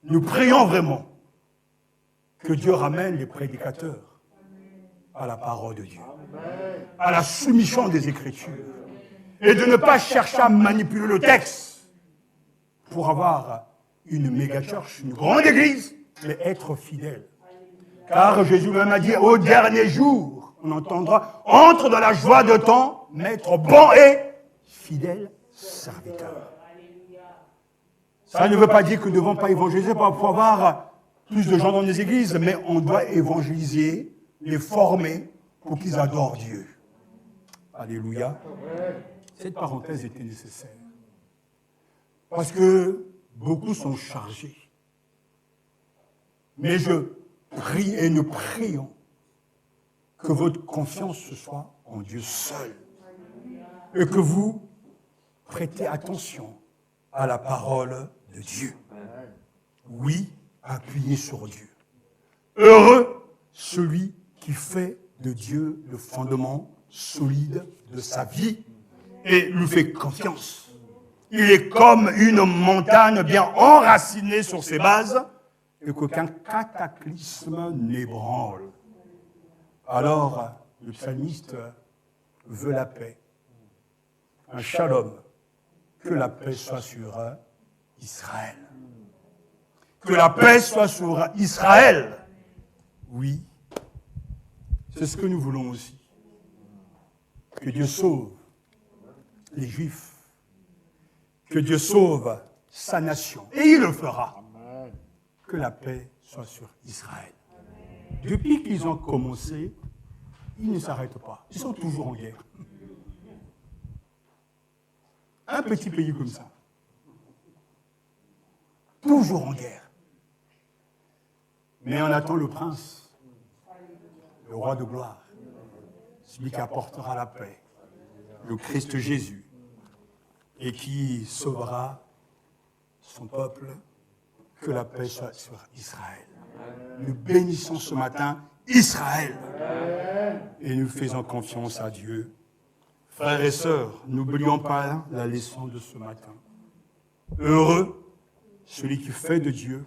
Speaker 2: Nous prions vraiment que Dieu ramène les prédicateurs à la parole de Dieu, à la soumission des Écritures, et de ne pas chercher à manipuler le texte pour avoir une méga church, une grande église, mais être fidèle. Car Jésus même a dit, au dernier jour, on entendra, entre dans la joie de ton maître bon et fidèle serviteur. Ça ne veut pas dire que nous ne devons pas évangéliser pour avoir plus de gens dans les églises, mais on doit évangéliser, les former pour qu'ils adorent Dieu. Alléluia. Cette parenthèse était nécessaire. Parce que beaucoup sont chargés. Mais je prie et nous prions que votre confiance ce soit en Dieu seul. Et que vous prêtez attention à la parole de Dieu. Oui, appuyez sur Dieu. Heureux celui qui fait de Dieu le fondement solide de sa vie et lui fait confiance. Il est comme une montagne bien enracinée sur ses bases et qu'aucun cataclysme n'ébranle. Alors, le psalmiste veut la paix, un shalom, que la paix soit sur Israël. Que la paix soit sur Israël. Oui, c'est ce que nous voulons aussi. Que Dieu sauve les Juifs. Que Dieu sauve sa nation. Et il le fera. Que la paix soit sur Israël. Depuis qu'ils ont commencé, ils ne s'arrêtent pas. Ils sont toujours en guerre. Un petit pays comme ça. Toujours en guerre. Mais on attend le prince, le roi de gloire, celui qui apportera la paix, le Christ Jésus, et qui sauvera son peuple, que la paix soit sur Israël. Nous bénissons ce matin Israël et nous faisons confiance à Dieu. Frères et sœurs, n'oublions pas la leçon de ce matin. Heureux celui qui fait de Dieu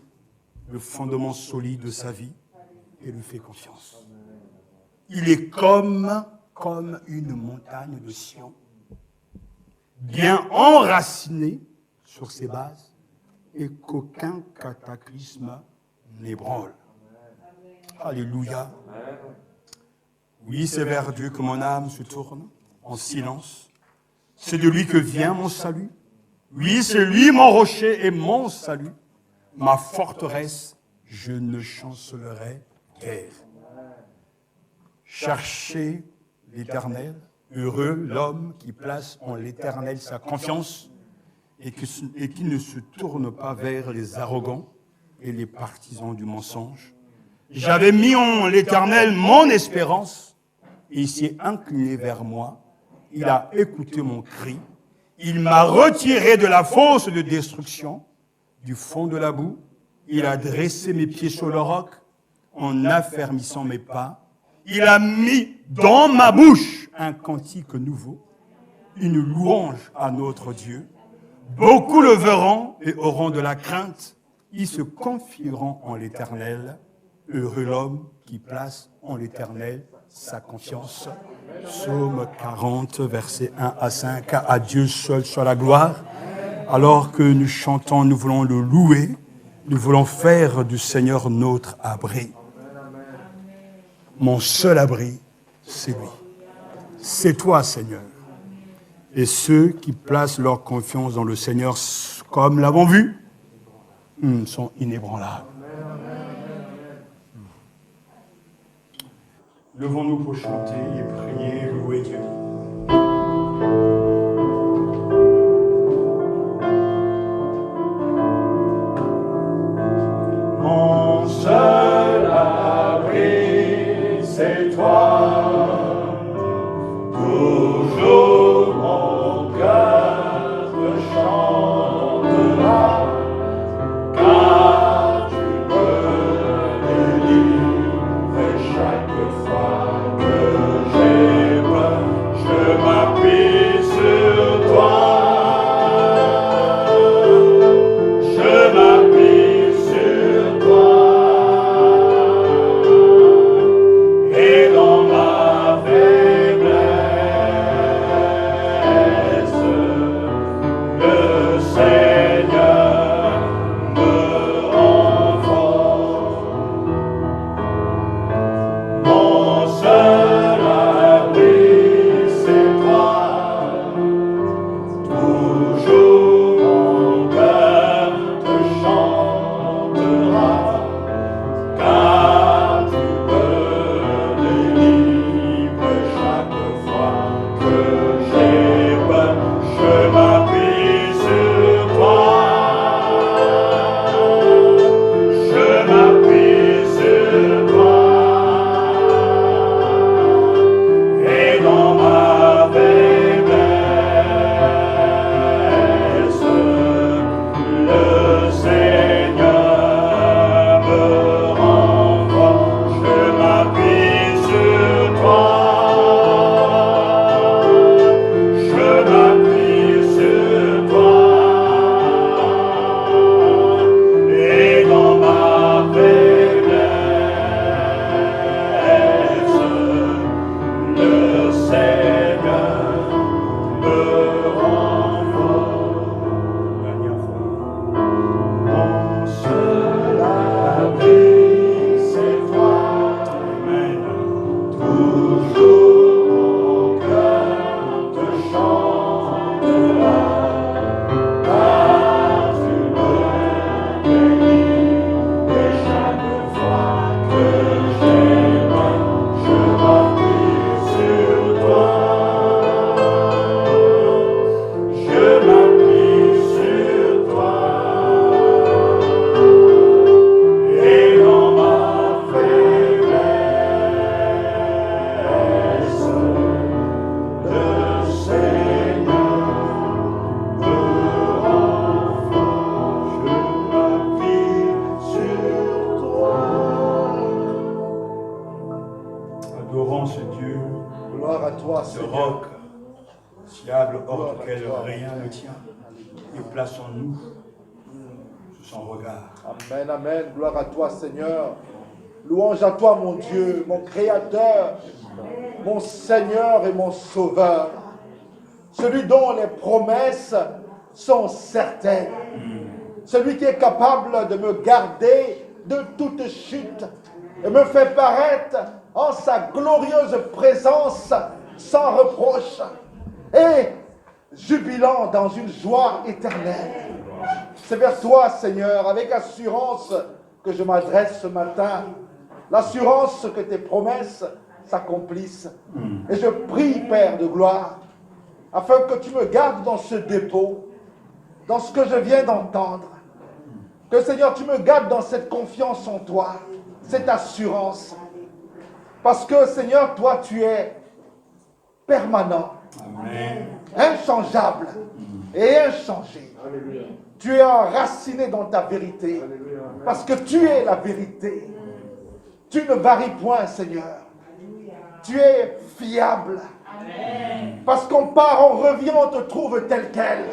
Speaker 2: le fondement solide de sa vie et lui fait confiance. Il est comme une montagne de Sion, bien enracinée sur ses bases et qu'aucun cataclysme n'ébranle. Alléluia. Oui, c'est vers Dieu que mon âme se tourne en silence. C'est de lui que vient mon salut. Oui, c'est lui mon rocher et mon salut. Ma forteresse, je ne chancellerai guère. Cherchez l'Éternel. Heureux l'homme qui place en l'Éternel sa confiance et qui ne se tourne pas vers les arrogants et les partisans du mensonge. J'avais mis en l'Éternel mon espérance. Il s'est incliné vers moi. Il a écouté mon cri. Il m'a retiré de la fosse de destruction, du fond de la boue. Il a dressé mes pieds sur le roc en affermissant mes pas. Il a mis dans ma bouche un cantique nouveau, une louange à notre Dieu. Beaucoup le verront et auront de la crainte. Ils se confieront en l'Éternel. Heureux l'homme qui place en l'Éternel sa confiance. Psaume 40, versets 1 à 5. À Dieu seul soit la gloire. Alors que nous chantons, nous voulons le louer. Nous voulons faire du Seigneur notre abri. Mon seul abri, c'est lui. C'est toi, Seigneur. Et ceux qui placent leur confiance dans le Seigneur, comme l'avons vu, sont inébranlables. Levons-nous pour chanter et prier, louer Dieu. Mon seul abri, c'est toi. Toujours mon cœur te chantera, car tu me délivres chaque fois que j'ai peur. Je m'appuie sur toi. Je m'appuie sur toi. Et dans ma faiblesse, le Seigneur me renforce. Mon seul abri, c'est toi. Toujours mon cœur te chantera, car tu me délivres chaque fois que j'ai peur. Je m'appuie sur toi. Je m'appuie sur toi. Et dans ma faiblesse, le Seigneur me renforce. Je m'appuie sur toi. Je m'appuie sur toi. Et dans ma faiblesse, le Seigneur me renforce. Mon seul abri, c'est toi. Amen. Toujours mon cœur te chantera, car tu me délivres chaque fois que j'ai peur. Je m'appuie sur toi. Je m'appuie sur toi. Et dans ma faiblesse, le Seigneur me renforce. Je m'appuie sur toi. Adorons ce Dieu,
Speaker 3: Gloire à toi,
Speaker 2: ce
Speaker 3: Seigneur.
Speaker 2: roc, fiable hors duquel rien ne tient, et place en nous sous son regard.
Speaker 3: Amen, amen. Gloire à toi, Seigneur. Louange à toi, mon Dieu, mon Créateur, mon Seigneur et mon Sauveur. Celui dont les promesses sont certaines. Celui qui est capable de me garder de toute chute et me fait paraître en sa glorieuse présence sans reproche et jubilant dans une joie éternelle. C'est vers toi, Seigneur, avec assurance que je m'adresse ce matin. L'assurance que tes promesses s'accomplissent. Et je prie, Père de gloire, afin que tu me gardes dans ce dépôt, dans ce que je viens d'entendre. Que, Seigneur, tu me gardes dans cette confiance en toi, cette assurance. Parce que, Seigneur, toi, tu es permanent,
Speaker 2: Amen.
Speaker 3: inchangeable et inchangé. Tu es enraciné dans ta vérité parce que tu es la vérité. Tu ne varies point, Seigneur. Tu es fiable. Parce qu'on part, on revient, on te trouve tel quel.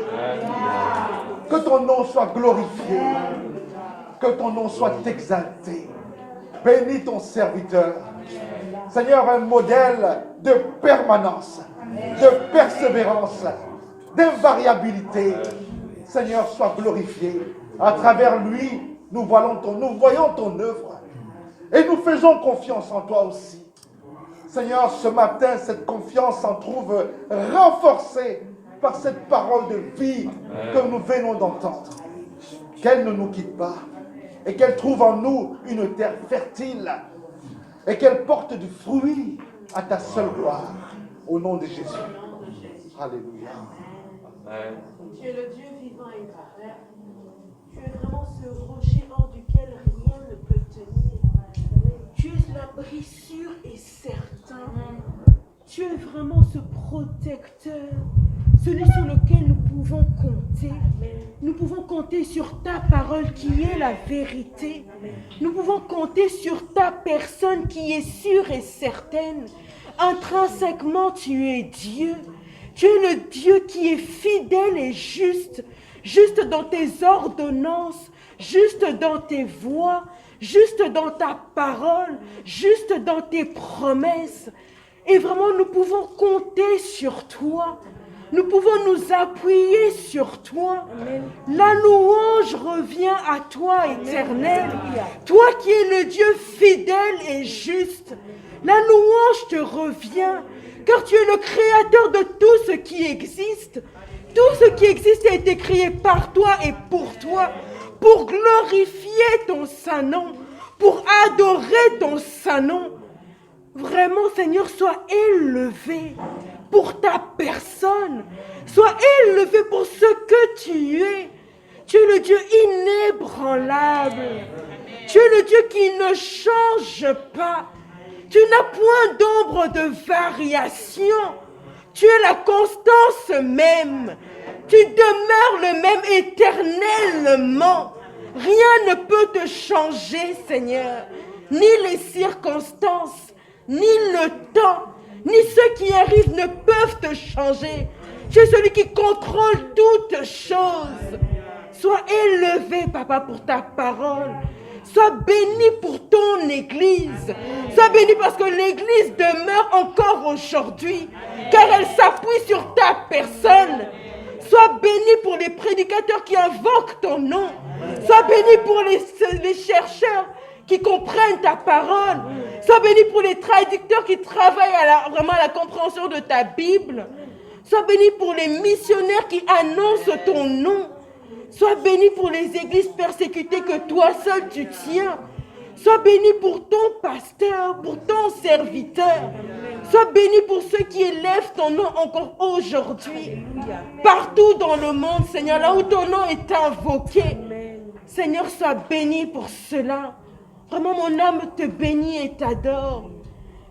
Speaker 3: Que ton nom soit glorifié. Que ton nom soit exalté. Bénis ton serviteur. Seigneur, un modèle de permanence, de persévérance, d'invariabilité. Seigneur, sois glorifié. À travers lui, nous voyons ton œuvre. Et nous faisons confiance en toi aussi. Seigneur, ce matin, cette confiance s'en trouve renforcée par cette parole de vie que nous venons d'entendre. Qu'elle ne nous quitte pas et qu'elle trouve en nous une terre fertile et qu'elle porte du fruit à ta seule gloire. Au nom de Jésus. Alléluia.
Speaker 4: Tu es le Dieu vivant et vrai. Tu es vraiment ce rocher hors duquel rien ne peut tenir. Tu es l'abri sûr et certain. Tu es vraiment ce protecteur, celui sur lequel nous pouvons compter. Nous pouvons compter sur ta parole qui est la vérité. Nous pouvons compter sur ta personne qui est sûre et certaine. Intrinsèquement, tu es Dieu. Tu es le Dieu qui est fidèle et juste, juste dans tes ordonnances, juste dans tes voies, juste dans ta parole, juste dans tes promesses. Et vraiment, nous pouvons compter sur toi. Nous pouvons nous appuyer sur toi. La louange revient à toi, Éternel. Toi qui es le Dieu fidèle et juste. La louange te revient, car tu es le créateur de tout ce qui existe. Tout ce qui existe a été créé par toi et pour toi, pour glorifier ton saint nom, pour adorer ton saint nom. Vraiment, Seigneur, sois élevé pour ta personne. Sois élevé pour ce que tu es. Tu es le Dieu inébranlable. Tu es le Dieu qui ne change pas. Tu n'as point d'ombre de variation. Tu es la constance même. Tu demeures le même éternellement. Rien ne peut te changer, Seigneur. Ni les circonstances, ni le temps, ni ceux qui arrivent ne peuvent te changer. Tu es celui qui contrôle toutes choses. Sois élevé, Papa, pour ta parole. Sois béni pour ton Église. Sois béni parce que l'Église demeure encore aujourd'hui, car elle s'appuie sur ta personne. Sois béni pour les prédicateurs qui invoquent ton nom. Sois béni pour les chercheurs qui comprennent ta parole. Sois béni pour les traducteurs qui travaillent vraiment à la compréhension de ta Bible. Sois béni pour les missionnaires qui annoncent ton nom. Sois béni pour les églises persécutées que toi seul tu tiens. Sois béni pour ton pasteur, pour ton serviteur. Sois béni pour ceux qui élèvent ton nom encore aujourd'hui. Partout dans le monde, Seigneur, là où ton nom est invoqué. Seigneur, sois béni pour cela. Vraiment, mon âme te bénit et t'adore.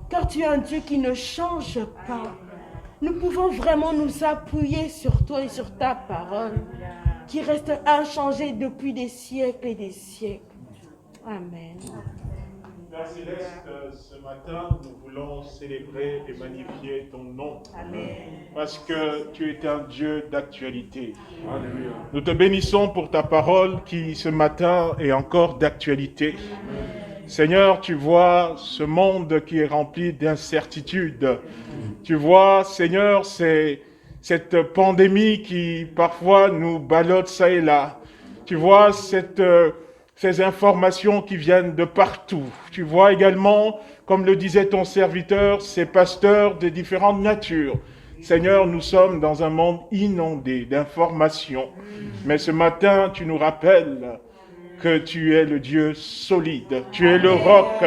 Speaker 4: Car tu es un Dieu qui ne change pas. Nous pouvons vraiment nous appuyer sur toi et sur ta parole, qui reste inchangée depuis des siècles et des siècles. Amen.
Speaker 5: Père Céleste, ce matin, nous voulons célébrer et magnifier ton nom.
Speaker 4: Amen.
Speaker 5: Parce que tu es un Dieu d'actualité. Alléluia. Nous te bénissons pour ta parole qui, ce matin, est encore d'actualité. Seigneur, tu vois ce monde qui est rempli d'incertitudes. Tu vois, Seigneur, cette pandémie qui parfois nous ballotte ça et là. Tu vois ces informations qui viennent de partout. Tu vois également, comme le disait ton serviteur, ces pasteurs de différentes natures. Seigneur, nous sommes dans un monde inondé d'informations. Mais ce matin, tu nous rappelles que tu es le Dieu solide. Tu es le roc.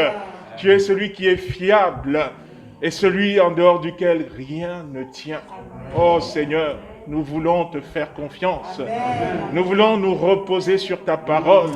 Speaker 5: Tu es celui qui est fiable et celui en dehors duquel rien ne tient. Oh Seigneur, nous voulons te faire confiance. Nous voulons nous reposer sur ta parole.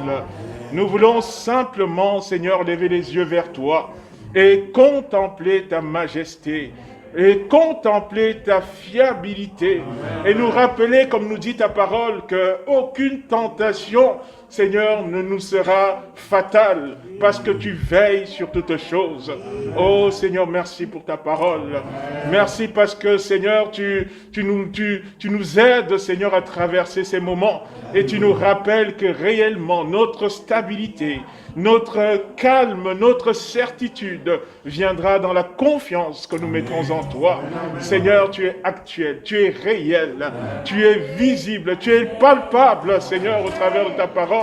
Speaker 5: Nous voulons simplement, Seigneur, lever les yeux vers toi et contempler ta majesté. et contempler ta fiabilité et nous rappeler, comme nous dit ta parole, qu'aucune tentation, Seigneur, ne nous sera fatale parce que tu veilles sur toutes choses. Oh Seigneur, merci pour ta parole. Merci parce que Seigneur, tu nous aides, Seigneur, à traverser ces moments et tu nous rappelles que réellement notre stabilité, notre calme, notre certitude viendra dans la confiance que nous mettrons en toi. Seigneur, tu es actuel, tu es réel, tu es visible, tu es palpable, Seigneur, au travers de ta parole.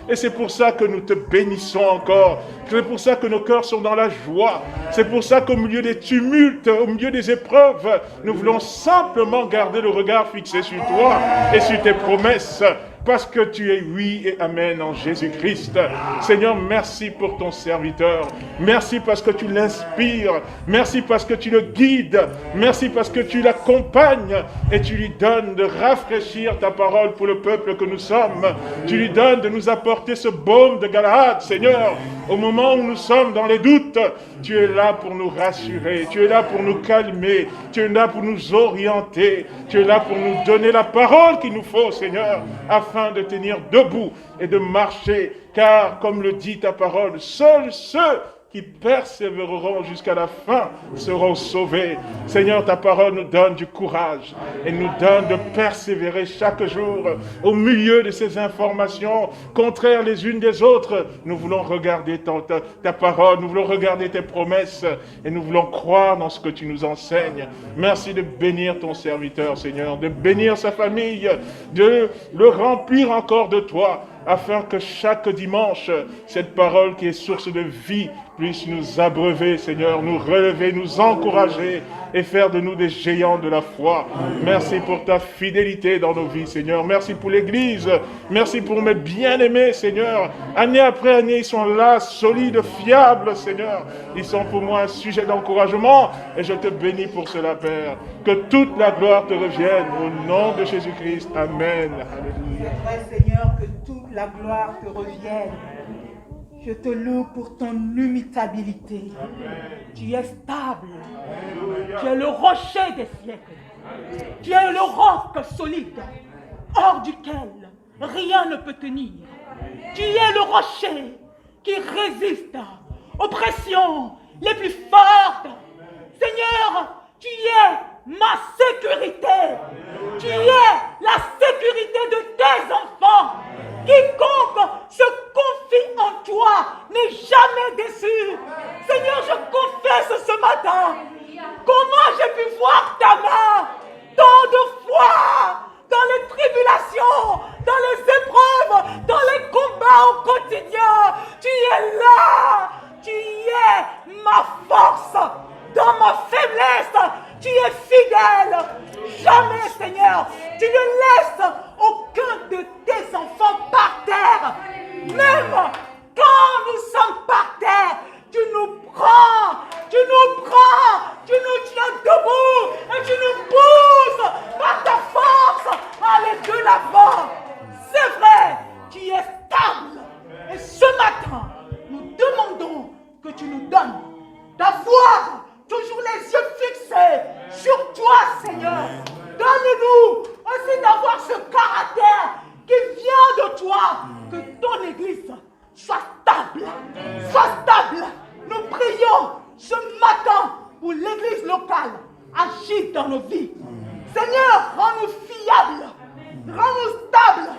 Speaker 5: Et c'est pour ça que nous te bénissons encore. C'est pour ça que nos cœurs sont dans la joie. C'est pour ça qu'au milieu des tumultes, au milieu des épreuves, nous voulons simplement garder le regard fixé sur toi et sur tes promesses. Parce que tu es oui et amen en Jésus-Christ. Seigneur, merci pour ton serviteur. Merci parce que tu l'inspires. Merci parce que tu le guides. Merci parce que tu l'accompagnes et tu lui donnes de rafraîchir ta parole pour le peuple que nous sommes. Tu lui donnes de nous apporter ce baume de Galaad, Seigneur. Au moment où nous sommes dans les doutes, tu es là pour nous rassurer. Tu es là pour nous calmer. Tu es là pour nous orienter. Tu es là pour nous donner la parole qu'il nous faut, Seigneur, afin de tenir debout et de marcher, car, comme le dit ta parole, seuls ceux qui persévéreront jusqu'à la fin seront sauvés. Seigneur, ta parole nous donne du courage et nous donne de persévérer chaque jour au milieu de ces informations contraires les unes des autres. Nous voulons regarder ta parole, nous voulons regarder tes promesses et nous voulons croire dans ce que tu nous enseignes. Merci de bénir ton serviteur, Seigneur, de bénir sa famille, de le remplir encore de toi, afin que chaque dimanche, cette parole qui est source de vie puisse nous abreuver, Seigneur, nous relever, nous encourager et faire de nous des géants de la foi. Merci pour ta fidélité dans nos vies, Seigneur. Merci pour l'Église. Merci pour mes bien-aimés, Seigneur. Année après année, ils sont là, solides, fiables, Seigneur. Ils sont pour moi un sujet d'encouragement et je te bénis pour cela, Père. Que toute la gloire te revienne au nom de Jésus-Christ. Amen. Alléluia.
Speaker 6: C'est vrai, Seigneur, que toute la gloire te revienne. Je te loue pour ton immutabilité. Tu es stable. Tu es le rocher des siècles. Tu es le roc solide, hors duquel rien ne peut tenir. Tu es le rocher qui résiste aux pressions les plus fortes. Seigneur, tu es ma sécurité. Tu es la sécurité de tes enfants. Quiconque se confie en toi n'est jamais déçu. Seigneur, je confesse ce matin comment j'ai pu voir ta main tant de fois dans les tribulations, dans les épreuves, dans les combats au quotidien. Tu es là. Tu es ma force dans ma faiblesse. Tu es fidèle. Jamais, Seigneur, tu ne laisses aucun de tes enfants par terre. Même quand nous sommes par terre, tu nous prends, tu nous tiens debout et tu nous pousses par ta force à aller de l'avant. C'est vrai, tu es stable. Et ce matin, nous demandons que tu nous donnes d'avoir toujours les yeux fixés sur toi, Seigneur. Donne-nous aussi d'avoir ce caractère qui vient de toi. Que ton Église soit stable. Soit stable. Nous prions ce matin pour l'Église locale. Agis dans nos vies. Seigneur, rends-nous fiables. Rends-nous stables.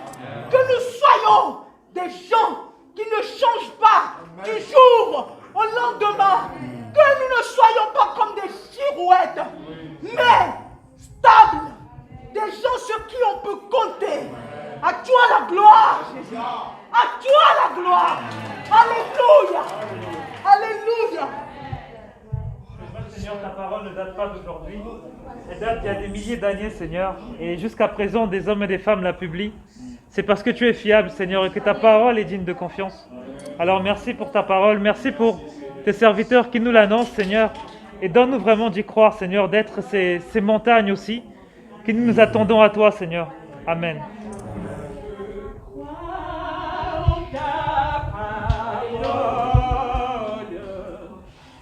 Speaker 6: Que nous soyons des gens qui ne changent pas du jour au lendemain. Que nous ne soyons pas comme des girouettes, mais stables, des gens sur qui on peut compter. À toi la gloire, Jésus. À toi la gloire. Alléluia. Alléluia.
Speaker 7: Seigneur, ta parole ne date pas d'aujourd'hui. Elle date il y a des milliers d'années, Seigneur. Et jusqu'à présent, des hommes et des femmes la publient. C'est parce que tu es fiable, Seigneur, et que ta parole est digne de confiance. Alors merci pour ta parole. Merci pour tes serviteurs qui nous l'annoncent, Seigneur. Et donne-nous vraiment d'y croire, Seigneur, d'être ces montagnes aussi, que nous attendons à toi, Seigneur. Amen.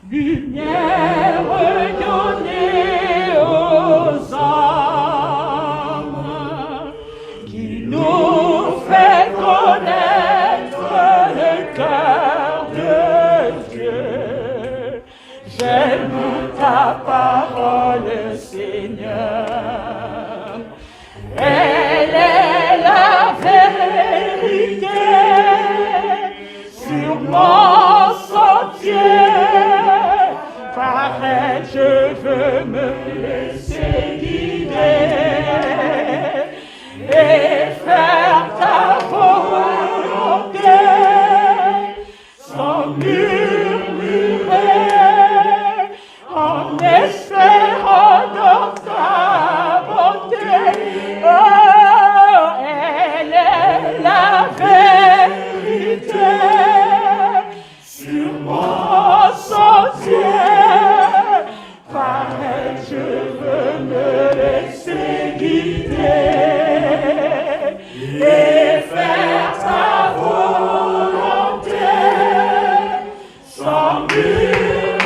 Speaker 6: Lumière donnée. mon sentier. Par elle, je veux me laisser guider et faire ta volonté sans murmurer, en espérant dans ta bonté. Oh, elle est la vérité sur mon sentier. Par elle, je veux me laisser guider et faire ta volonté sans murmurer,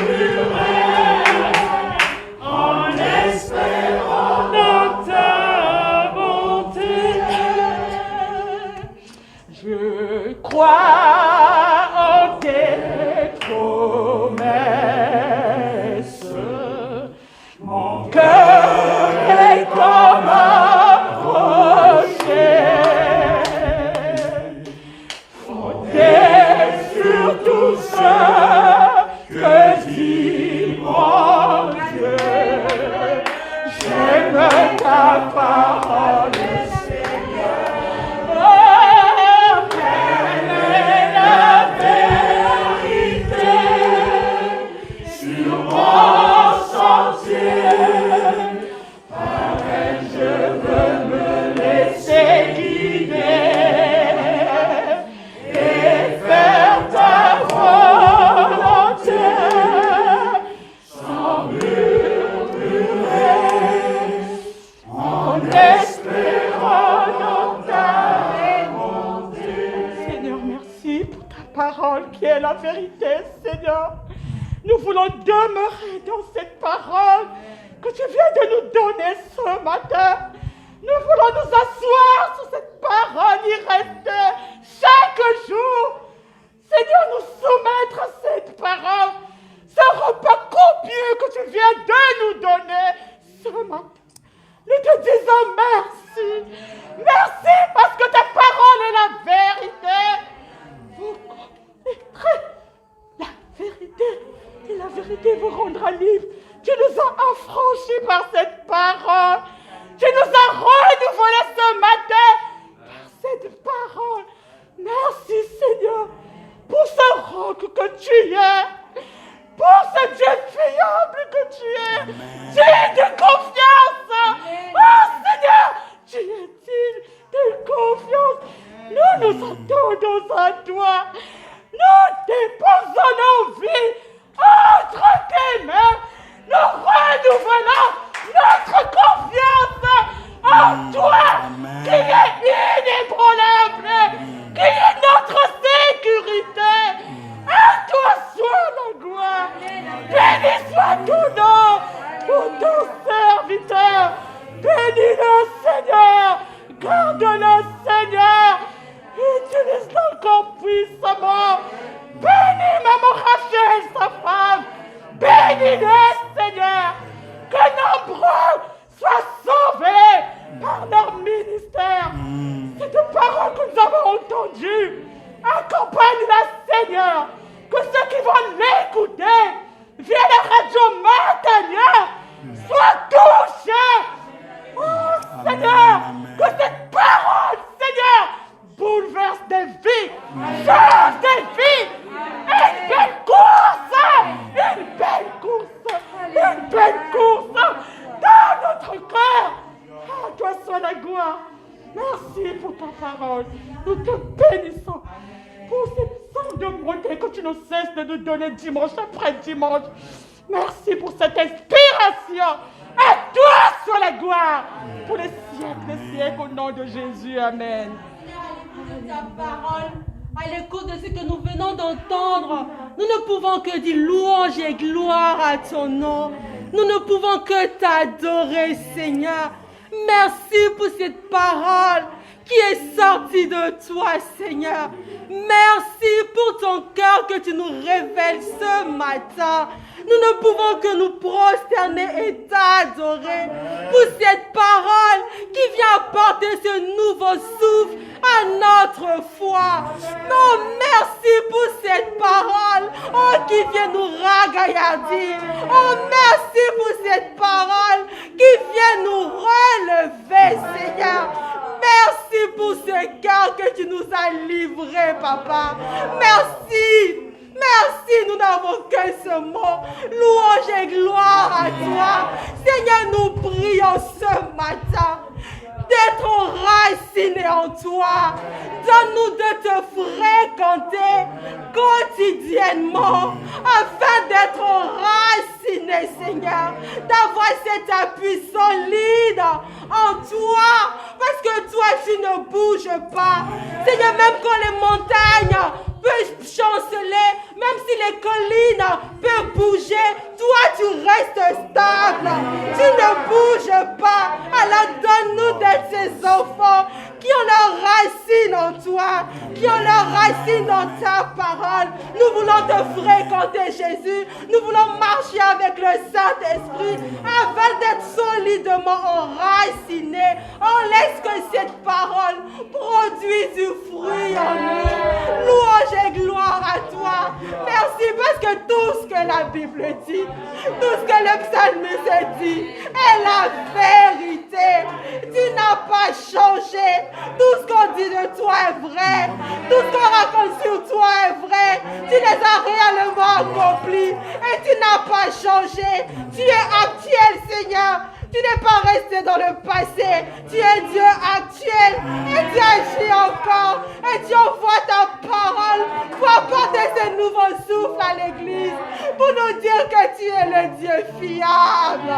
Speaker 6: en espérant dans ta bonté. Je crois en tes promesses. Mon cœur est comme un rocher, fondé sur tout ce que dit mon Dieu. J'aime ta parole, Seigneur. Oh, quelle est la vérité sur mon sentier. Par elle, je veux me laisser guider et faire ta volonté sans murmurer, en espérant dans ta bonté. Seigneur, merci pour ta parole qui est la vérité, Seigneur. Nous voulons demeurer dans cette parole que tu viens de nous donner ce matin. Nous voulons nous asseoir sur cette parole, y rester chaque jour. Seigneur, nous soumettre à cette parole, ce repas copieux que tu viens de nous donner ce matin. Nous te disons merci. Merci parce que ta parole est la vérité. Vous connaîtrez la vérité. Et la vérité vous rendra libre. Tu nous as affranchis par cette parole. Tu nous as renouvelés ce matin par cette parole. Merci Seigneur pour ce roc que tu es, pour ce Dieu fiable que tu es, digne de confiance. Oh Seigneur, tu es digne de confiance. Nous nous attendons à toi. Nous déposons nos vies entre tes mains. Nous renouvelons notre confiance en toi, qui est inébranlable, qui est notre sécurité. À toi soit la gloire. Béni soit ton nom pour ton serviteur. Bénis-le, Seigneur. Garde-le, Seigneur. Utilise-le encore puissamment. Bénis maman Rachel, sa femme. Bénis-le, Seigneur. Que nombreux soient sauvés par leur ministère. Cette parole que nous avons entendue, accompagne-la, Seigneur. Que ceux qui vont l'écouter via la radio Matania soient touchés. Oh, Seigneur, que cette parole, Seigneur, bouleverse des vies, change des vies. Une belle course, une belle course, une belle course dans notre cœur. À toi soit la gloire. Merci pour ta parole. Nous te bénissons pour cette sorte de beauté que tu ne cesses de nous donner dimanche après dimanche. Merci pour cette inspiration. À toi soit la gloire pour les siècles des siècles au nom de Jésus. Amen.
Speaker 8: Ta parole, à l'écoute de ce que nous venons d'entendre, nous ne pouvons que dire louange et gloire à ton nom. Nous ne pouvons que t'adorer, Seigneur. Merci pour cette parole qui est sortie de toi, Seigneur. Merci pour ton cœur que tu nous révèles ce matin. Nous ne pouvons que nous prosterner et t'adorer pour cette parole qui vient apporter ce nouveau souffle à notre foi. Non, merci pour cette qui vient nous ragaillardir. Oh, merci pour cette parole qui vient nous relever, Seigneur. Merci pour ce cœur que tu nous as livré, Papa. Merci. Merci, nous n'avons que ce mot. Louange et gloire à toi. Seigneur, nous prions ce matin d'être enracinés en toi. Donne-nous de te fréquenter quotidiennement afin d'être enracinés, Seigneur. D'avoir cet appui solide en toi. Parce que toi, tu ne bouges pas. Seigneur, même quand les montagnes peuvent chanceler, même si les collines peuvent bouger, toi tu restes stable, tu ne bouges pas. Alors donne-nous d'être ces enfants qui ont leurs racines en toi, qui ont leurs racines dans ta parole. Nous voulons te fréquenter, Jésus. Nous voulons marcher avec le Saint-Esprit afin d'être solidement enracinés. On laisse que cette parole produise du fruit en nous. Louange et gloire à toi. Merci parce que tout ce que la Bible dit, tout ce que le psalmiste dit est la vérité. Tu n'as pas changé. Tout ce qu'on dit de toi est vrai. Tout ce qu'on raconte sur toi est vrai. Tu les as réellement accomplis et tu n'as pas changé. Tu es actuel, Seigneur. Tu n'es pas resté dans le passé. Tu es Dieu actuel et tu agis encore. Et tu envoies ta parole pour apporter ce nouveau souffle à l'église. Pour nous dire que tu es le Dieu fiable.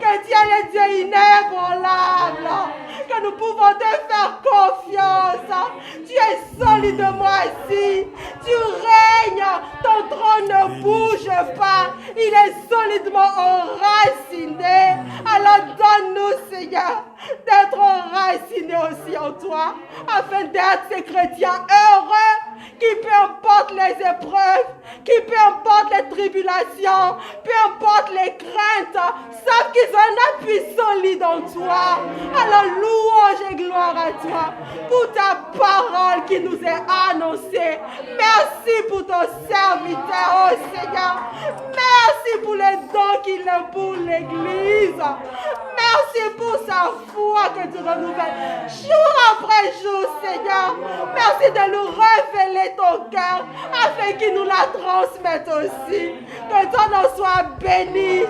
Speaker 8: Que tu es le Dieu inébranlable. Que nous pouvons te faire confiance. Tu es solidement assis. Tu règnes. Ton trône ne bouge pas. Il est solidement enraciné. Alors donne-nous, Seigneur, d'être enracinés aussi en toi, afin d'être ces chrétiens heureux, qui peu importe les épreuves, qui peu importe les tribulations, peu importe les craintes, savent qu'ils ont un appui solide en toi. Alors louange et gloire à toi pour ta parole qui nous est annoncée. Merci pour ton serviteur, oh Seigneur. Merci pour les dons qu'il a pour l'église. Merci pour sa foi que tu renouvelles jour après jour, Seigneur. Merci de nous révéler ton cœur afin qu'il nous la transmette aussi. Que ton nom soit béni.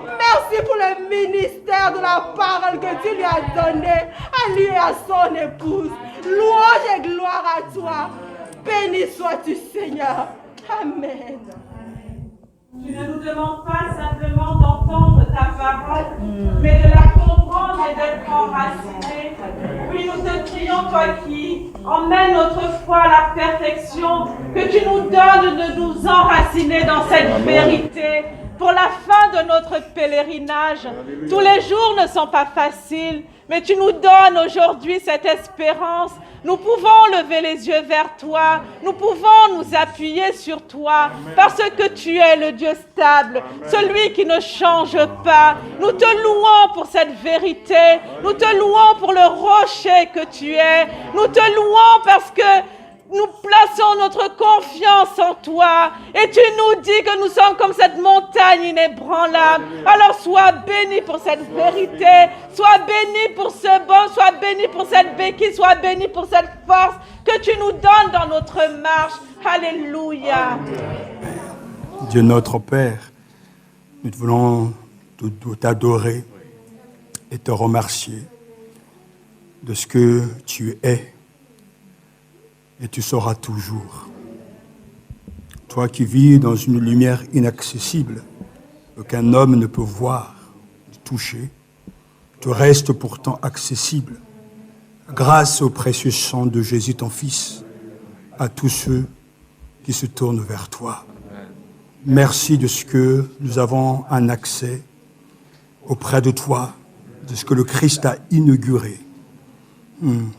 Speaker 8: Merci pour le ministère de la parole que tu lui as donné à lui et à son épouse. Louange et gloire à toi. Béni sois-tu, Seigneur. Amen.
Speaker 9: Tu ne nous demandes pas simplement d'entendre ta parole, mais de la comprendre et d'être enraciné. Oui, nous te prions, toi qui emmènes notre foi à la perfection, que tu nous donnes de nous enraciner dans cette vérité. Pour la fin de notre pèlerinage, tous les jours ne sont pas faciles, mais tu nous donnes aujourd'hui cette espérance. Nous pouvons lever les yeux vers toi. Nous pouvons nous appuyer sur toi parce que tu es le Dieu stable, celui qui ne change pas. Nous te louons pour cette vérité. Nous te louons pour le rocher que tu es. Nous te louons parce que nous plaçons notre confiance en toi et tu nous dis que nous sommes comme cette montagne inébranlable. Alors sois béni pour cette vérité, sois béni pour ce bon, sois béni pour cette béquille, sois béni pour cette force que tu nous donnes dans notre marche. Alléluia.
Speaker 2: Dieu notre Père, nous voulons t'adorer et te remercier de ce que tu es. Et tu seras toujours. Toi qui vis dans une lumière inaccessible, qu'aucun homme ne peut voir, toucher, tu restes pourtant accessible, grâce au précieux sang de Jésus, ton Fils, à tous ceux qui se tournent vers toi. Merci de ce que nous avons un accès auprès de toi, de ce que le Christ a inauguré.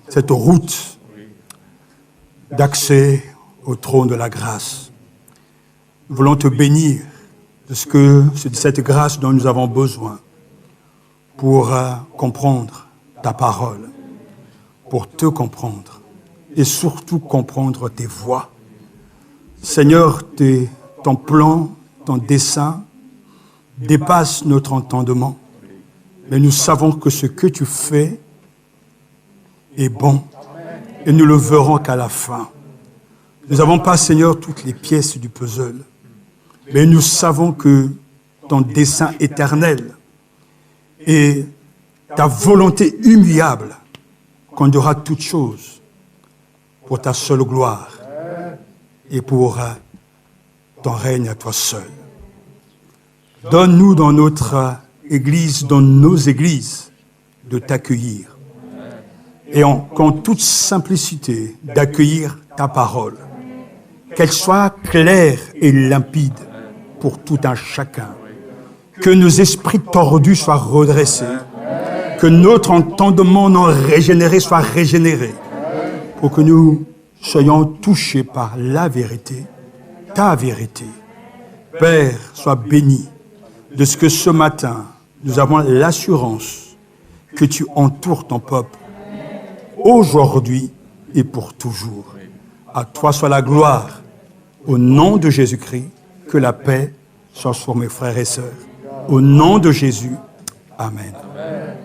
Speaker 2: Cette route d'accès au trône de la grâce. Nous voulons te bénir de cette grâce dont nous avons besoin pour comprendre ta parole, pour te comprendre et surtout comprendre tes voies. Seigneur, tes ton plan, ton dessein dépasse notre entendement. Mais nous savons que ce que tu fais est bon. Et nous le verrons qu'à la fin. Nous n'avons pas, Seigneur, toutes les pièces du puzzle. Mais nous savons que ton dessein éternel et ta volonté immuable conduira toutes choses pour ta seule gloire et pour ton règne à toi seul. Donne-nous dans notre Église, dans nos églises, de t'accueillir et qu'en toute simplicité d'accueillir ta parole, qu'elle soit claire et limpide pour tout un chacun, que nos esprits tordus soient redressés, que notre entendement non régénéré soit régénéré, pour que nous soyons touchés par la vérité, ta vérité. Père, sois béni de ce que ce matin, nous avons l'assurance que tu entoures ton peuple, aujourd'hui et pour toujours. À toi soit la gloire. Au nom de Jésus-Christ, que la paix soit sur mes frères et sœurs. Au nom de Jésus, Amen. Amen.